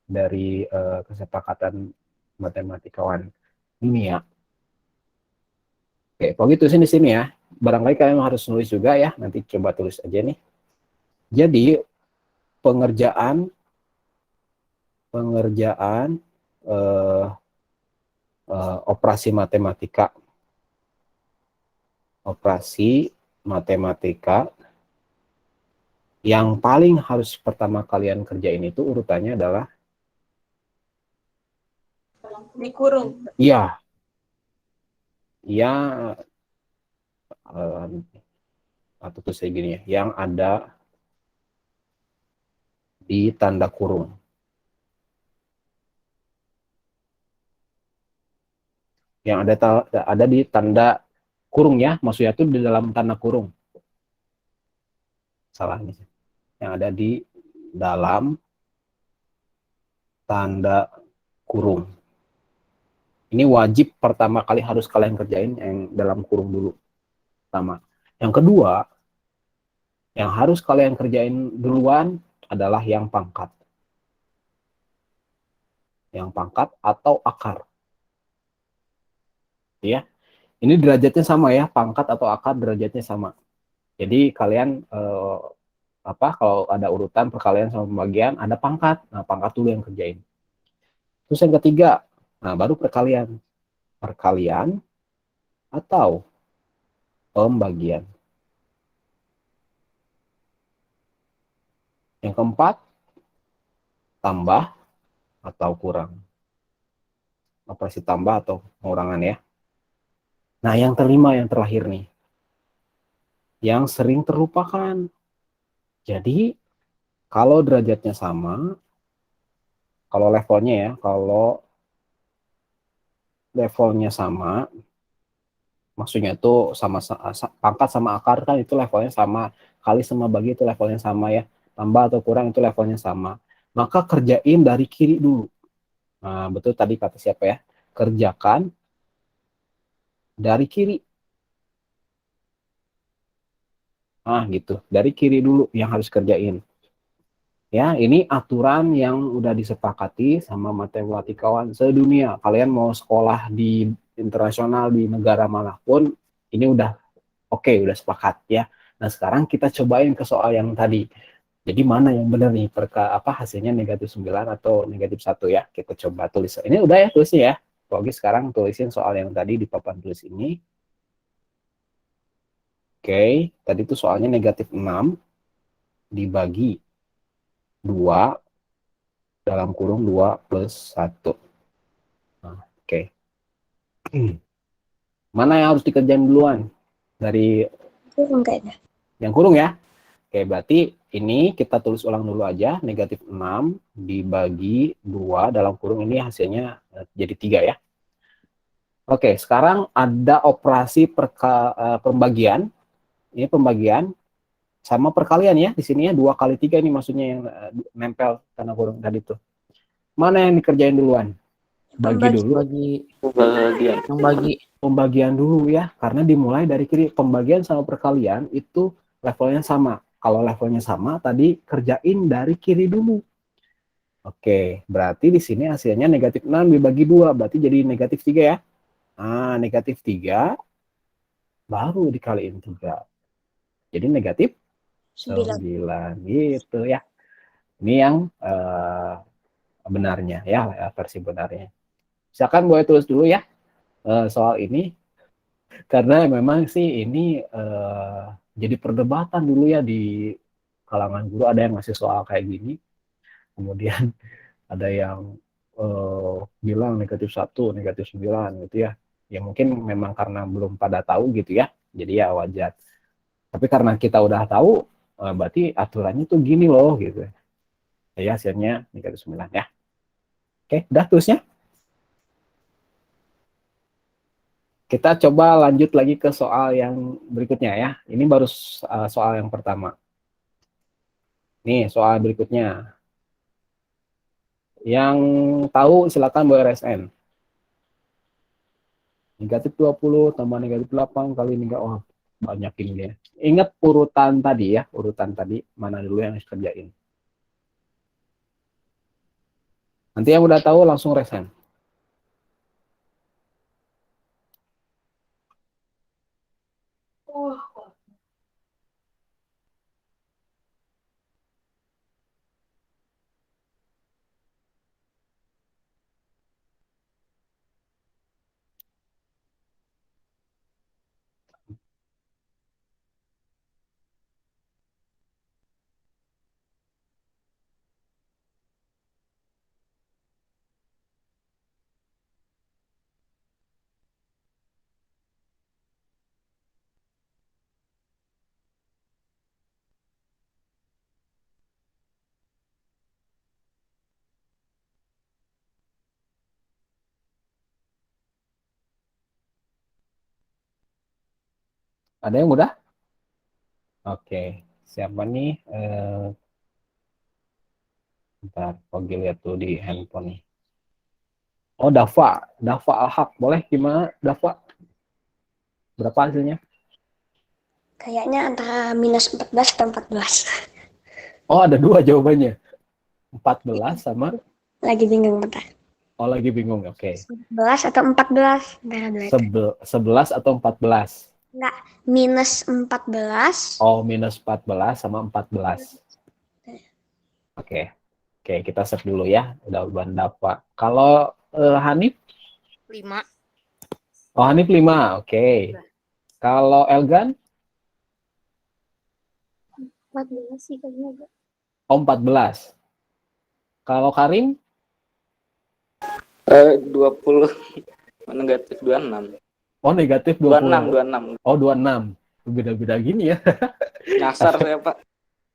dari kesepakatan matematikawan dunia. Oke, Pogi tulisin di sini ya. Barangkali kalian harus nulis juga ya, nanti coba tulis aja nih. Jadi pengerjaan operasi matematika yang paling harus pertama kalian kerjain itu urutannya adalah Dikurung. iya atau tuh saya gini ya, yang ada di tanda kurung. Yang ada di tanda kurung ya, maksudnya itu di dalam tanda kurung. Salahnya. Yang ada di dalam tanda kurung. Ini wajib pertama kali harus kalian kerjain yang dalam kurung dulu. Pertama. Yang kedua, yang harus kalian kerjain duluan adalah yang pangkat. Yang pangkat atau akar. Ya. Ini derajatnya sama ya, pangkat atau akar derajatnya sama. Jadi kalian kalau ada urutan perkalian sama pembagian, ada pangkat. Nah, pangkat dulu yang kerjain. Terus yang ketiga, nah baru perkalian. Perkalian atau pembagian. Yang keempat, tambah atau kurang. Operasi tambah atau pengurangan ya. Nah, yang kelima, yang terakhir nih. Yang sering terlupakan. Jadi, kalau derajatnya sama, kalau levelnya sama, maksudnya itu sama pangkat sama akar kan itu levelnya sama, kali sama bagi itu levelnya sama ya, tambah atau kurang itu levelnya sama, maka kerjain dari kiri dulu. Nah, betul tadi kata siapa ya, kerjakan dari kiri. Nah gitu, dari kiri dulu yang harus kerjain ya. Ini aturan yang udah disepakati sama matematikawan sedunia. Kalian mau sekolah di internasional di negara manapun, ini udah oke, udah sepakat ya. Nah sekarang kita cobain ke soal yang tadi. Jadi mana yang benar nih, hasilnya negatif 9 atau negatif 1 ya. Kita coba tulis. Ini udah ya tulisnya ya. Oke, sekarang tulisin soal yang tadi di papan tulis ini. Oke, tadi itu soalnya negatif 6 dibagi 2 dalam kurung 2 plus 1. Nah, oke. Mana yang harus dikerjain duluan? Dari yang kurung ya. Oke, berarti ini kita tulis ulang dulu aja. Negatif 6 dibagi 2 dalam kurung ini hasilnya jadi 3 ya. Oke, sekarang ada operasi pembagian. Ini pembagian sama perkalian ya. Di sini ya 2 kali 3 ini maksudnya yang nempel tanda kurung tadi tuh. Mana yang dikerjain duluan? Bagi dulu. Bagian. Pembagian dulu ya, karena dimulai dari kiri. Pembagian sama perkalian itu levelnya sama. Kalau levelnya sama, tadi kerjain dari kiri dulu. Oke, berarti di sini hasilnya negatif 6 dibagi 2, berarti jadi negatif 3 ya. Nah, negatif 3 baru dikaliin 3. Jadi negatif 9 gitu ya. Ini yang benarnya ya, versi benarnya. Silakan boleh tulis dulu ya soal ini. Karena memang sih ini jadi perdebatan dulu ya di kalangan guru, ada yang ngasih soal kayak gini. Kemudian ada yang bilang negatif 1, negatif 9 gitu ya. Ya mungkin memang karena belum pada tahu gitu ya. Jadi ya wajar. Tapi karena kita udah tahu, berarti aturannya tuh gini loh gitu. Ya hasilnya negatif 9 ya. Oke, udah tulisnya. Kita coba lanjut lagi ke soal yang berikutnya ya. Ini baru soal yang pertama. Nih, soal berikutnya. Yang tahu silakan boleh RSN. Negatif 20 tambah negatif 8 kali negatif. Oh, banyak ini ya. Ingat urutan tadi ya, urutan tadi mana dulu yang harus kerjain. Nanti yang udah tahu langsung resen. Ada yang udah? Oke, siapa nih? Bentar, Pogi lihat tuh di handphone nih. Oh, Dava Alhaq. Boleh gimana, Dava? Berapa hasilnya? Kayaknya antara minus 14 atau 14. Oh, ada 2 jawabannya. 14 sama? Lagi bingung bentar. Oh, lagi bingung. Oke. 11 atau 14? Antara dua itu. 11 atau 14? Enggak, minus 14. Oh, minus 14 sama 14. Oke. Oke, kita set dulu ya. Udah Dava. Kalau Hanif? 5. Oh, Hanif 5. Oke. Kalau Elgan? 14 sih kayaknya. Oh, 14. Kalau Karim? 20 negatif 26. Oh, negatif 20. 26. Oh, 26. Beda-beda gini ya. Nyasar saya, Pak.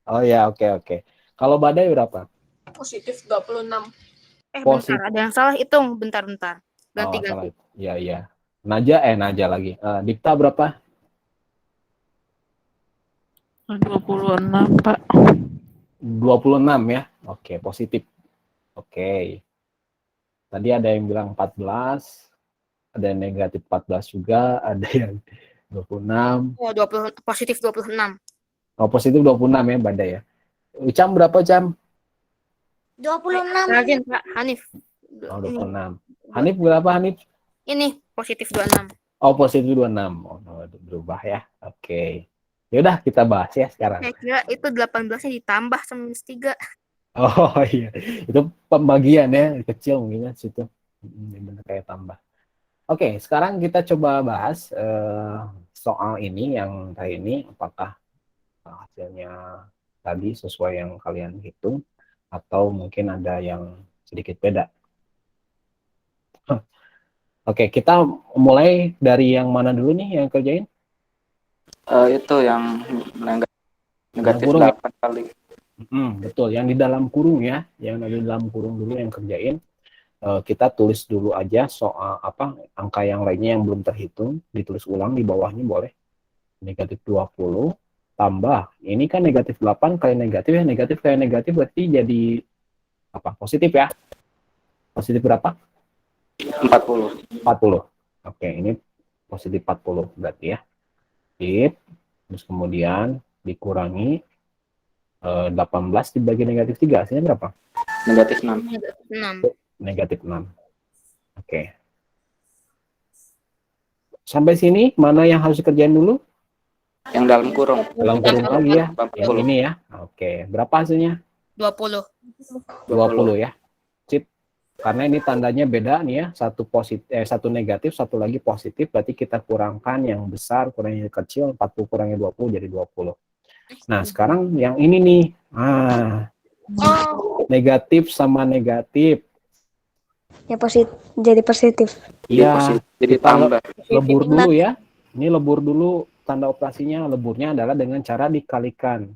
Oh ya, oke. Kalau Badai berapa? Positif 26. Positif. Bentar, ada yang salah hitung. Bentar. Ganti. Salah. Iya. Naja lagi. Dipta berapa? 26, Pak. 26 ya. Oke, positif. Oke. Tadi ada yang bilang 14, ada yang negatif 14 juga, ada yang 26. Oh, positif 26. Oh, positif 26 ya, Badai ya. Ucam berapa, Cam? 26. Rajin, Pak. Hanif. Oh, 26. Hanif berapa, Hanif? Ini positif 26. Oh, positif 26. Oh, berubah ya. Oke. Yaudah, kita bahas ya sekarang. Saya kira itu 18-nya ditambah sama minus 3. Oh iya, itu pembagian ya, kecil mungkin ya situ. Bener kayak tambah. Oke, sekarang kita coba bahas soal ini yang kali ini, apakah hasilnya tadi sesuai yang kalian hitung atau mungkin ada yang sedikit beda. Oke, kita mulai dari yang mana dulu nih yang kerjain? Itu yang negatif kurung, 8 kali. Betul, yang di dalam kurung ya, yang di dalam kurung dulu yang kerjain. kita tulis dulu aja soal angka yang lainnya yang belum terhitung, ditulis ulang di bawahnya boleh. Negatif 20 tambah, ini kan negatif 8 kali negatif ya, negatif kali negatif berarti jadi positif ya. Positif berapa? 40. 40. Oke, ini positif 40 berarti ya. Terus kemudian dikurangi 18 dibagi negatif 3, hasilnya berapa? Negatif 6. Negatif 6. Oke. Sampai sini, mana yang harus dikerjain dulu? Yang dalam kurung. Dalam kurung lagi ya. Yang 40. ini ya. Oke. Berapa hasilnya? 20. 20 ya. Sip. Karena ini tandanya beda nih ya. Satu negatif, satu lagi positif. Berarti kita kurangkan yang besar, kurangi yang kecil. 40 kurangi 20 jadi 20. Nah, sekarang yang ini nih. Negatif sama negatif. Ya jadi positif. Iya. Jadi tambah. Lebur dulu ya. Ini lebur dulu, tanda operasinya. Leburnya adalah dengan cara dikalikan.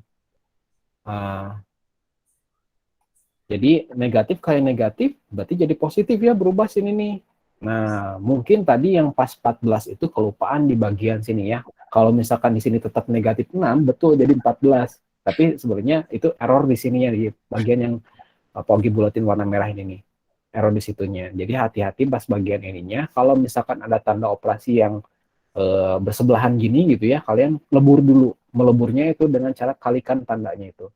Jadi negatif kali negatif berarti jadi positif ya, berubah sini nih. Nah, mungkin tadi yang pas 14 itu kelupaan di bagian sini ya. Kalau misalkan di sini tetap negatif 6, betul jadi 14. Tapi sebenarnya itu error di sini ya, di bagian yang Pogi bulatin warna merah ini nih. Error di situnya. Jadi hati-hati pas bagian ininya. Kalau misalkan ada tanda operasi yang bersebelahan gini gitu ya, kalian lebur dulu. Meleburnya itu dengan cara kalikan tandanya itu.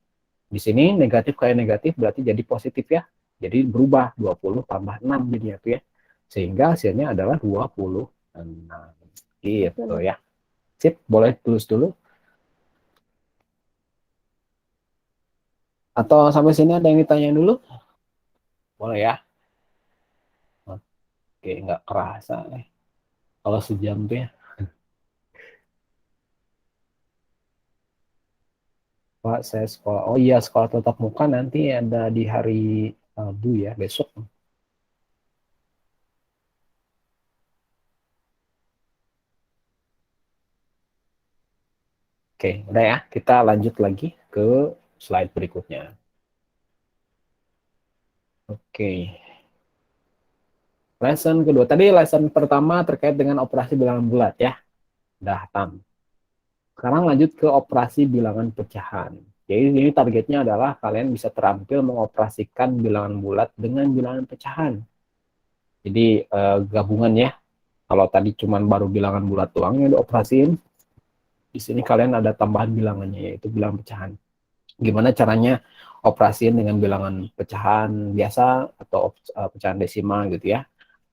Di sini negatif kali negatif berarti jadi positif ya. Jadi berubah 20 tambah 6 jadinya tuh ya. Sehingga hasilnya adalah 26. Gitu ya. Sip, boleh tulis dulu. Atau sampai sini ada yang ditanyain dulu? Boleh ya. Oke, nggak kerasa nih. Kalau sejam tuh ya. Pak, saya sekolah. Oh iya, sekolah tatap muka nanti ada di hari Rabu ya, besok. Oke, udah ya. Kita lanjut lagi ke slide berikutnya. Oke. Lesson kedua. Tadi lesson pertama terkait dengan operasi bilangan bulat ya. Udah tam. Sekarang lanjut ke operasi bilangan pecahan. Jadi ini targetnya adalah kalian bisa terampil mengoperasikan bilangan bulat dengan bilangan pecahan. Jadi gabungan ya. Kalau tadi cuman baru bilangan bulat doang yang dioperasiin, di sini kalian ada tambahan bilangannya yaitu bilangan pecahan. Gimana caranya operasiin dengan bilangan pecahan biasa atau pecahan desimal gitu ya.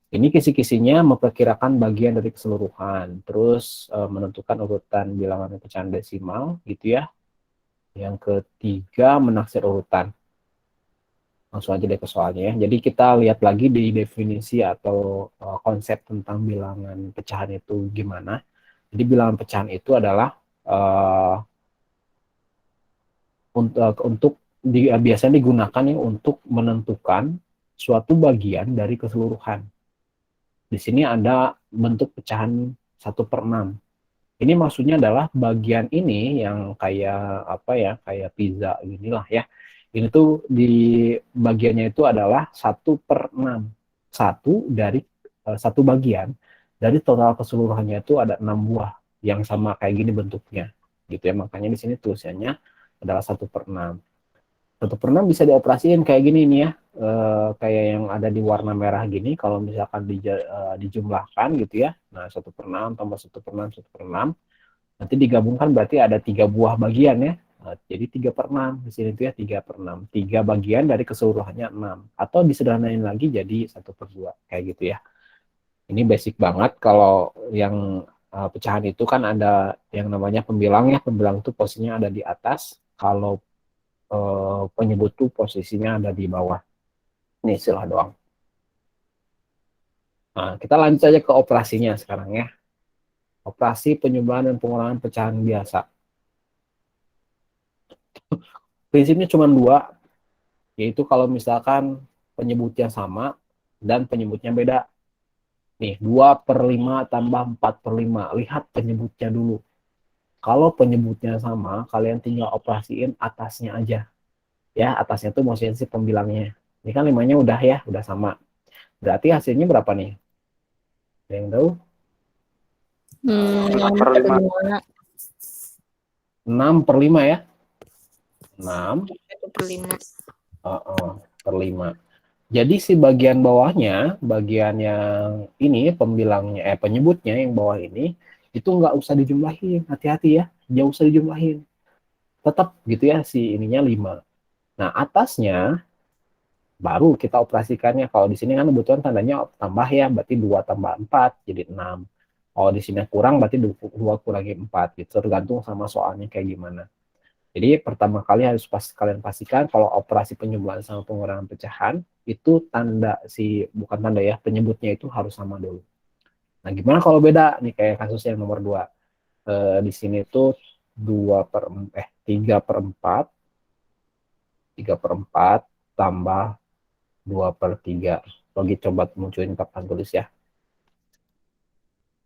Ini kisi-kisinya memperkirakan bagian dari keseluruhan, terus menentukan urutan bilangan pecahan desimal gitu ya. Yang ketiga menaksir urutan. Langsung aja deh ke soalnya ya. Jadi kita lihat lagi di definisi atau konsep tentang bilangan pecahan itu gimana. Jadi bilangan pecahan itu adalah biasanya digunakan ya untuk menentukan suatu bagian dari keseluruhan. Di sini ada bentuk pecahan 1/6. Ini maksudnya adalah bagian ini yang kayak kayak pizza inilah ya. Ini tuh di bagiannya itu adalah 1/6. Satu bagian dari total keseluruhannya itu ada 6 buah yang sama kayak gini bentuknya. Gitu ya, makanya di sini tulisannya adalah 1/6. 1/6 bisa dioperasiin kayak gini nih ya, kayak yang ada di warna merah gini. Kalau misalkan dijumlahkan gitu ya, nah 1/6 tambah 1/6 1/6 nanti digabungkan berarti ada 3 buah bagian ya. Nah, jadi 3/6 di sini tuh ya, 3/6, 3 bagian dari keseluruhannya 6, atau disederhanain lagi jadi 1/2 kayak gitu ya. Ini basic banget. Kalau yang pecahan itu kan ada yang namanya pembilang ya, pembilang itu posisinya ada di atas. Kalau penyebut tuh posisinya ada di bawah. Ini istilah doang. Nah, kita lanjut aja ke operasinya sekarang ya. Operasi penyumbatan dan pengurangan pecahan biasa. Prinsipnya cuma 2, yaitu kalau misalkan penyebutnya sama dan penyebutnya beda. Nih, 2/5 tambah 4/5. Lihat penyebutnya dulu. Kalau penyebutnya sama, kalian tinggal operasiin atasnya aja. Ya, atasnya tuh maksudnya si pembilangnya. Ini kan 5-nya udah ya, udah sama. Berarti hasilnya berapa nih? Ada yang tahu? 6/5. 6/5 ya? 6 per 5. per 5. Jadi si bagian bawahnya, bagian yang ini pembilangnya, penyebutnya yang bawah ini, itu nggak usah dijumlahin, hati-hati ya, nggak usah dijumlahin. Tetap gitu ya, si ininya 5. Nah, atasnya baru kita operasikannya. Kalau di sini kan kebetulan tandanya tambah ya, berarti 2 tambah 4 jadi 6. Kalau di sini kurang berarti 2 kurangi 4 gitu, tergantung sama soalnya kayak gimana. Jadi pertama kali harus kalian pastikan kalau operasi penjumlahan sama pengurangan pecahan itu bukan tanda ya, penyebutnya itu harus sama dulu. Nah, gimana kalau beda nih kayak kasus yang nomor 2. Di sini tuh 3/4 tambah 2/3. Lagi coba munculin papan tulis ya.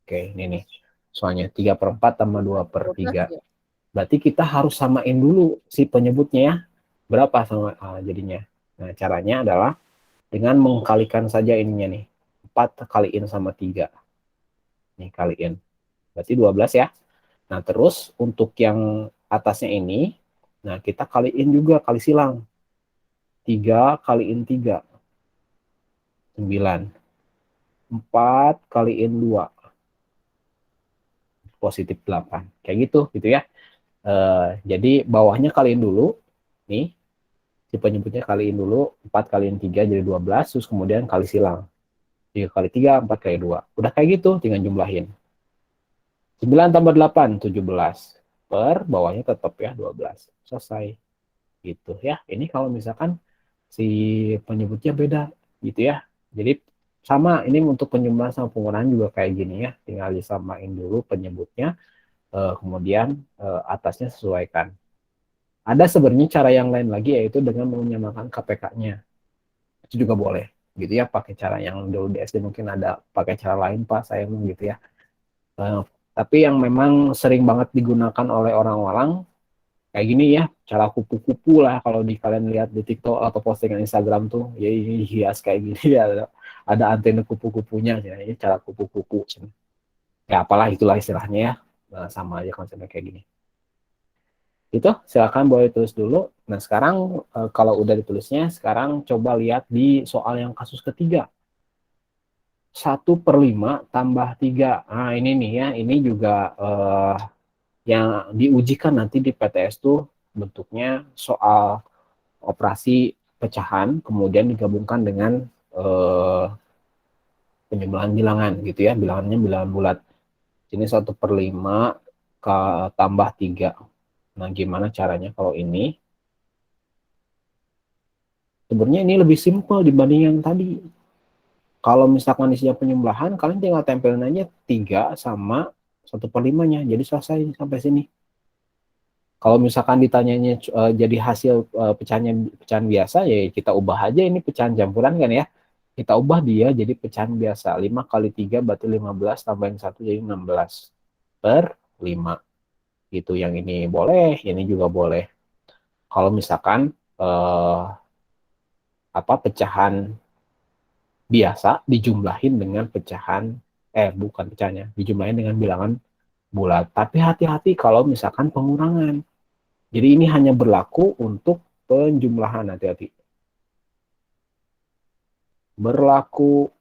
Oke, ini nih. Soalnya 3/4 tambah 2/3. Berarti kita harus samain dulu si penyebutnya ya. Berapa sama jadinya. Nah, caranya adalah dengan mengkalikan saja ininya nih. 4 kaliin sama 3. Nih, kaliin. Berarti 12 ya. Nah, terus untuk yang atasnya ini, nah kita kaliin juga, kali silang. 3 kaliin 3. 9. 4 kaliin 2. Positif 8. Kayak gitu ya. Jadi bawahnya kaliin dulu. Nih, si penyebutnya kaliin dulu. 4 kaliin 3 jadi 12. Terus kemudian kali silang. 3 kali 3, 4 kali 2. Udah kayak gitu, tinggal jumlahin. 9 tambah 8, 17. Per bawahnya tetap ya, 12. Selesai. Gitu ya. Ini kalau misalkan si penyebutnya beda gitu ya. Jadi sama, ini untuk penjumlahan sama pengurangan juga kayak gini ya. Tinggal disamain dulu penyebutnya, kemudian atasnya sesuaikan. Ada sebenarnya cara yang lain lagi, yaitu dengan menyamakan KPK-nya. Itu juga boleh gitu ya, pakai cara yang dulu di SD mungkin ada pakai cara lain Pak, saya gitu ya. Tapi yang memang sering banget digunakan oleh orang-orang kayak gini ya, cara kupu-kupu lah kalau kalian lihat di TikTok atau postingan Instagram tuh, ya ini hias kayak gini ya, ada antena kupu-kupunya ya, ini cara kupu-kupu. Ya apalah itulah istilahnya ya, sama aja konsepnya kayak gini. Itu silakan boleh tulis dulu. Nah, sekarang kalau udah ditulisnya, sekarang coba lihat di soal yang kasus ketiga. 1/5 tambah 3. Nah, ini nih ya, ini juga yang diujikan nanti di PTS tuh bentuknya soal operasi pecahan, kemudian digabungkan dengan penjumlahan bilangan gitu ya, bilangannya bilangan bulat. Ini 1/5 tambah 3. Nah, gimana caranya kalau ini? Sebenarnya ini lebih simpel dibanding yang tadi. Kalau misalkan isinya penjumlahan, kalian tinggal tempelin aja 3 sama 1/5-nya. Jadi selesai sampai sini. Kalau misalkan ditanyanya jadi hasil pecahan biasa, ya kita ubah aja ini pecahan campuran kan ya. Kita ubah dia jadi pecahan biasa. 5 kali 3 berarti 15, tambahin 1 jadi 16/5. Gitu, yang ini boleh, ini juga boleh. Kalau misalkan pecahan biasa dijumlahin dengan pecahan, bukan pecahannya, dijumlahin dengan bilangan bulat. Tapi hati-hati kalau misalkan pengurangan. Jadi ini hanya berlaku untuk penjumlahan, hati-hati. Berlaku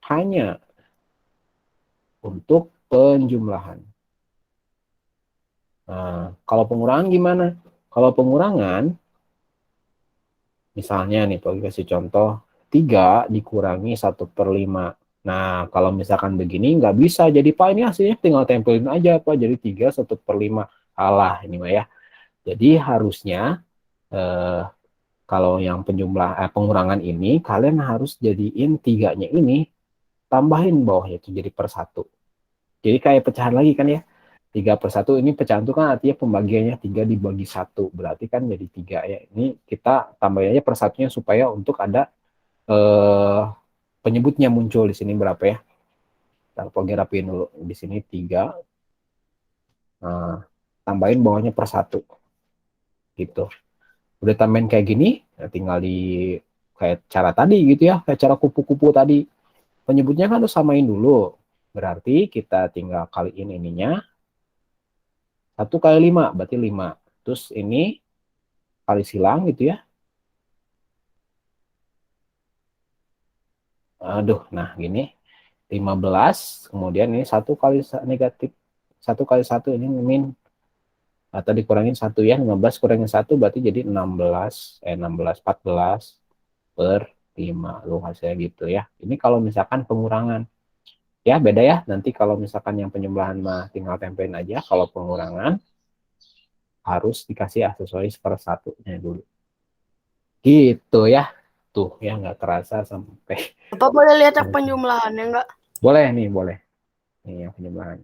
hanya untuk penjumlahan. Nah, kalau pengurangan gimana? Kalau pengurangan, misalnya nih, kalau kasih contoh, 3 dikurangi 1/5. Nah, kalau misalkan begini, nggak bisa. Jadi, Pak, ini hasilnya tinggal tempelin aja, Pak. Jadi 3 1/5. Alah, ini mah ya. Jadi, harusnya, kalau yang pengurangan ini, kalian harus jadiin 3-nya ini, tambahin bawahnya itu jadi per 1. Jadi, kayak pecahan lagi kan ya. 3/1 ini pecahan itu kan artinya pembagiannya 3 dibagi 1. Berarti kan jadi 3 ya. Ini kita tambahin aja per 1-nya supaya untuk ada penyebutnya muncul di sini berapa ya. Kita rapiin dulu. Di sini 3. Nah, tambahin bawahnya per 1. Gitu. Udah tambahin kayak gini, ya tinggal kayak cara tadi gitu ya, kayak cara kupu-kupu tadi. Penyebutnya kan harus samain dulu. Berarti kita tinggal kaliin ininya. 1 kali 5, berarti 5. Terus ini kali silang gitu ya. Aduh, nah gini. 15, kemudian ini 1 kali negatif. 1 kali 1 ini min. Atau dikurangin 1 ya, 15 kurangin 1 berarti jadi 14 per 5. Lu hasilnya gitu ya. Ini kalau misalkan pengurangan. Ya beda ya, nanti kalau misalkan yang penyembelahan mah tinggal tempelin aja, kalau pengurangan harus dikasih aksesoris per satunya dulu. Gitu ya. Tuh ya nggak terasa sampai. Bapak boleh lihat yang penjumlahannya nggak? Boleh nih, boleh. Nih yang penyembelahan.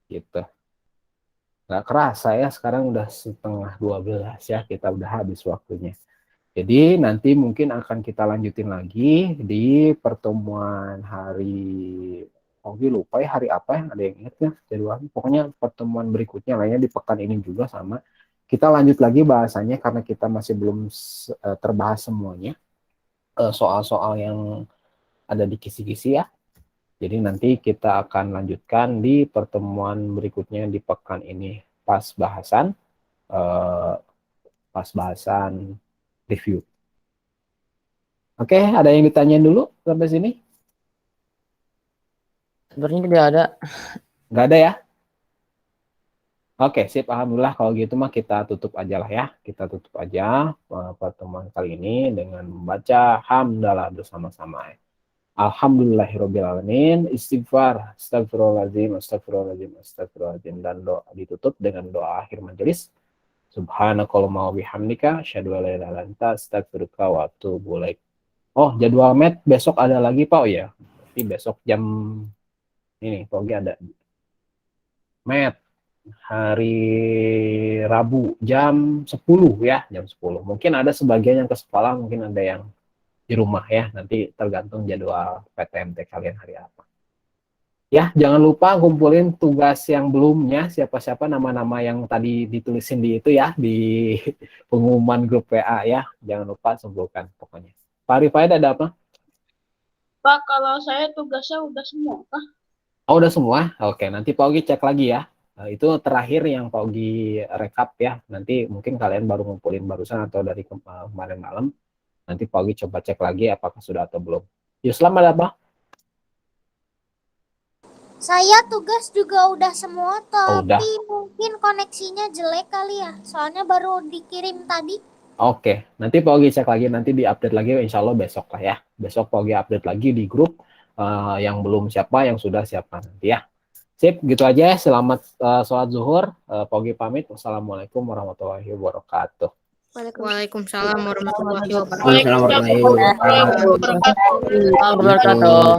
Gitu. Nggak kerasa ya, sekarang udah setengah 12 ya, kita udah habis waktunya. Jadi nanti mungkin akan kita lanjutin lagi di pertemuan hari, lupa ya hari apa yang ada yang ingat ya jadwalnya. Pokoknya pertemuan berikutnya lainnya di pekan ini juga sama. Kita lanjut lagi bahasanya karena kita masih belum terbahas semuanya. Soal-soal yang ada di kisi-kisi ya. Jadi nanti kita akan lanjutkan di pertemuan berikutnya di pekan ini pas bahasan review. Oke, ada yang ditanyain dulu sampai sini? Sebenarnya tidak ada. Nggak ada ya? Oke, sip. Alhamdulillah kalau gitu mah kita tutup aja lah ya. Kita tutup aja pertemuan kali ini dengan membaca hamdalah bersama-sama. Alhamdulillahirrabbilalamin. Istighfar, astagfirullahaladzim, astagfirullahaladzim, astagfirullahaladzim. Dan doa ditutup dengan doa akhir majelis. Subhanakallahumma wa bihamdika asyhadu an la ilaha illa anta astaghfiruka wa atubu ilaik. Oh, jadwal med besok ada lagi Pak. Oh ya. Berarti besok jam ini pagi ada med hari Rabu jam 10 ya, jam 10. Mungkin ada sebagian yang ke sekolah, mungkin ada yang di rumah ya. Nanti tergantung jadwal PTMT kalian hari apa. Ya, jangan lupa kumpulin tugas yang belumnya, siapa-siapa nama-nama yang tadi ditulisin di itu ya, di pengumuman grup WA ya. Jangan lupa kumpulkan pokoknya. Pak Rifaid ada apa? Pak, kalau saya tugasnya udah semua, Pak. Oh, udah semua? Oke, nanti Pak Ogi cek lagi ya. Itu terakhir yang Pak Ogi rekap ya. Nanti mungkin kalian baru ngumpulin barusan atau dari kemarin malam. Nanti Pak Ogi coba cek lagi apakah sudah atau belum. Yuslam ada apa? Saya tugas juga udah semua, Oh, udah. tapi mungkin koneksinya jelek kali ya. Soalnya baru dikirim tadi. Oke, nanti Pak Ogi cek lagi, nanti diupdate lagi insya Allah besok lah ya. Besok Pak Ogi update lagi di grup yang belum siapa, yang sudah siapa nanti ya. Sip, gitu aja. Selamat sholat zuhur. Pak Ogi pamit. Wassalamualaikum warahmatullahi wabarakatuh. Waalaikumsalam warahmatullahi wabarakatuh. Waalaikumsalam warahmatullahi wabarakatuh. Wabarakatuh.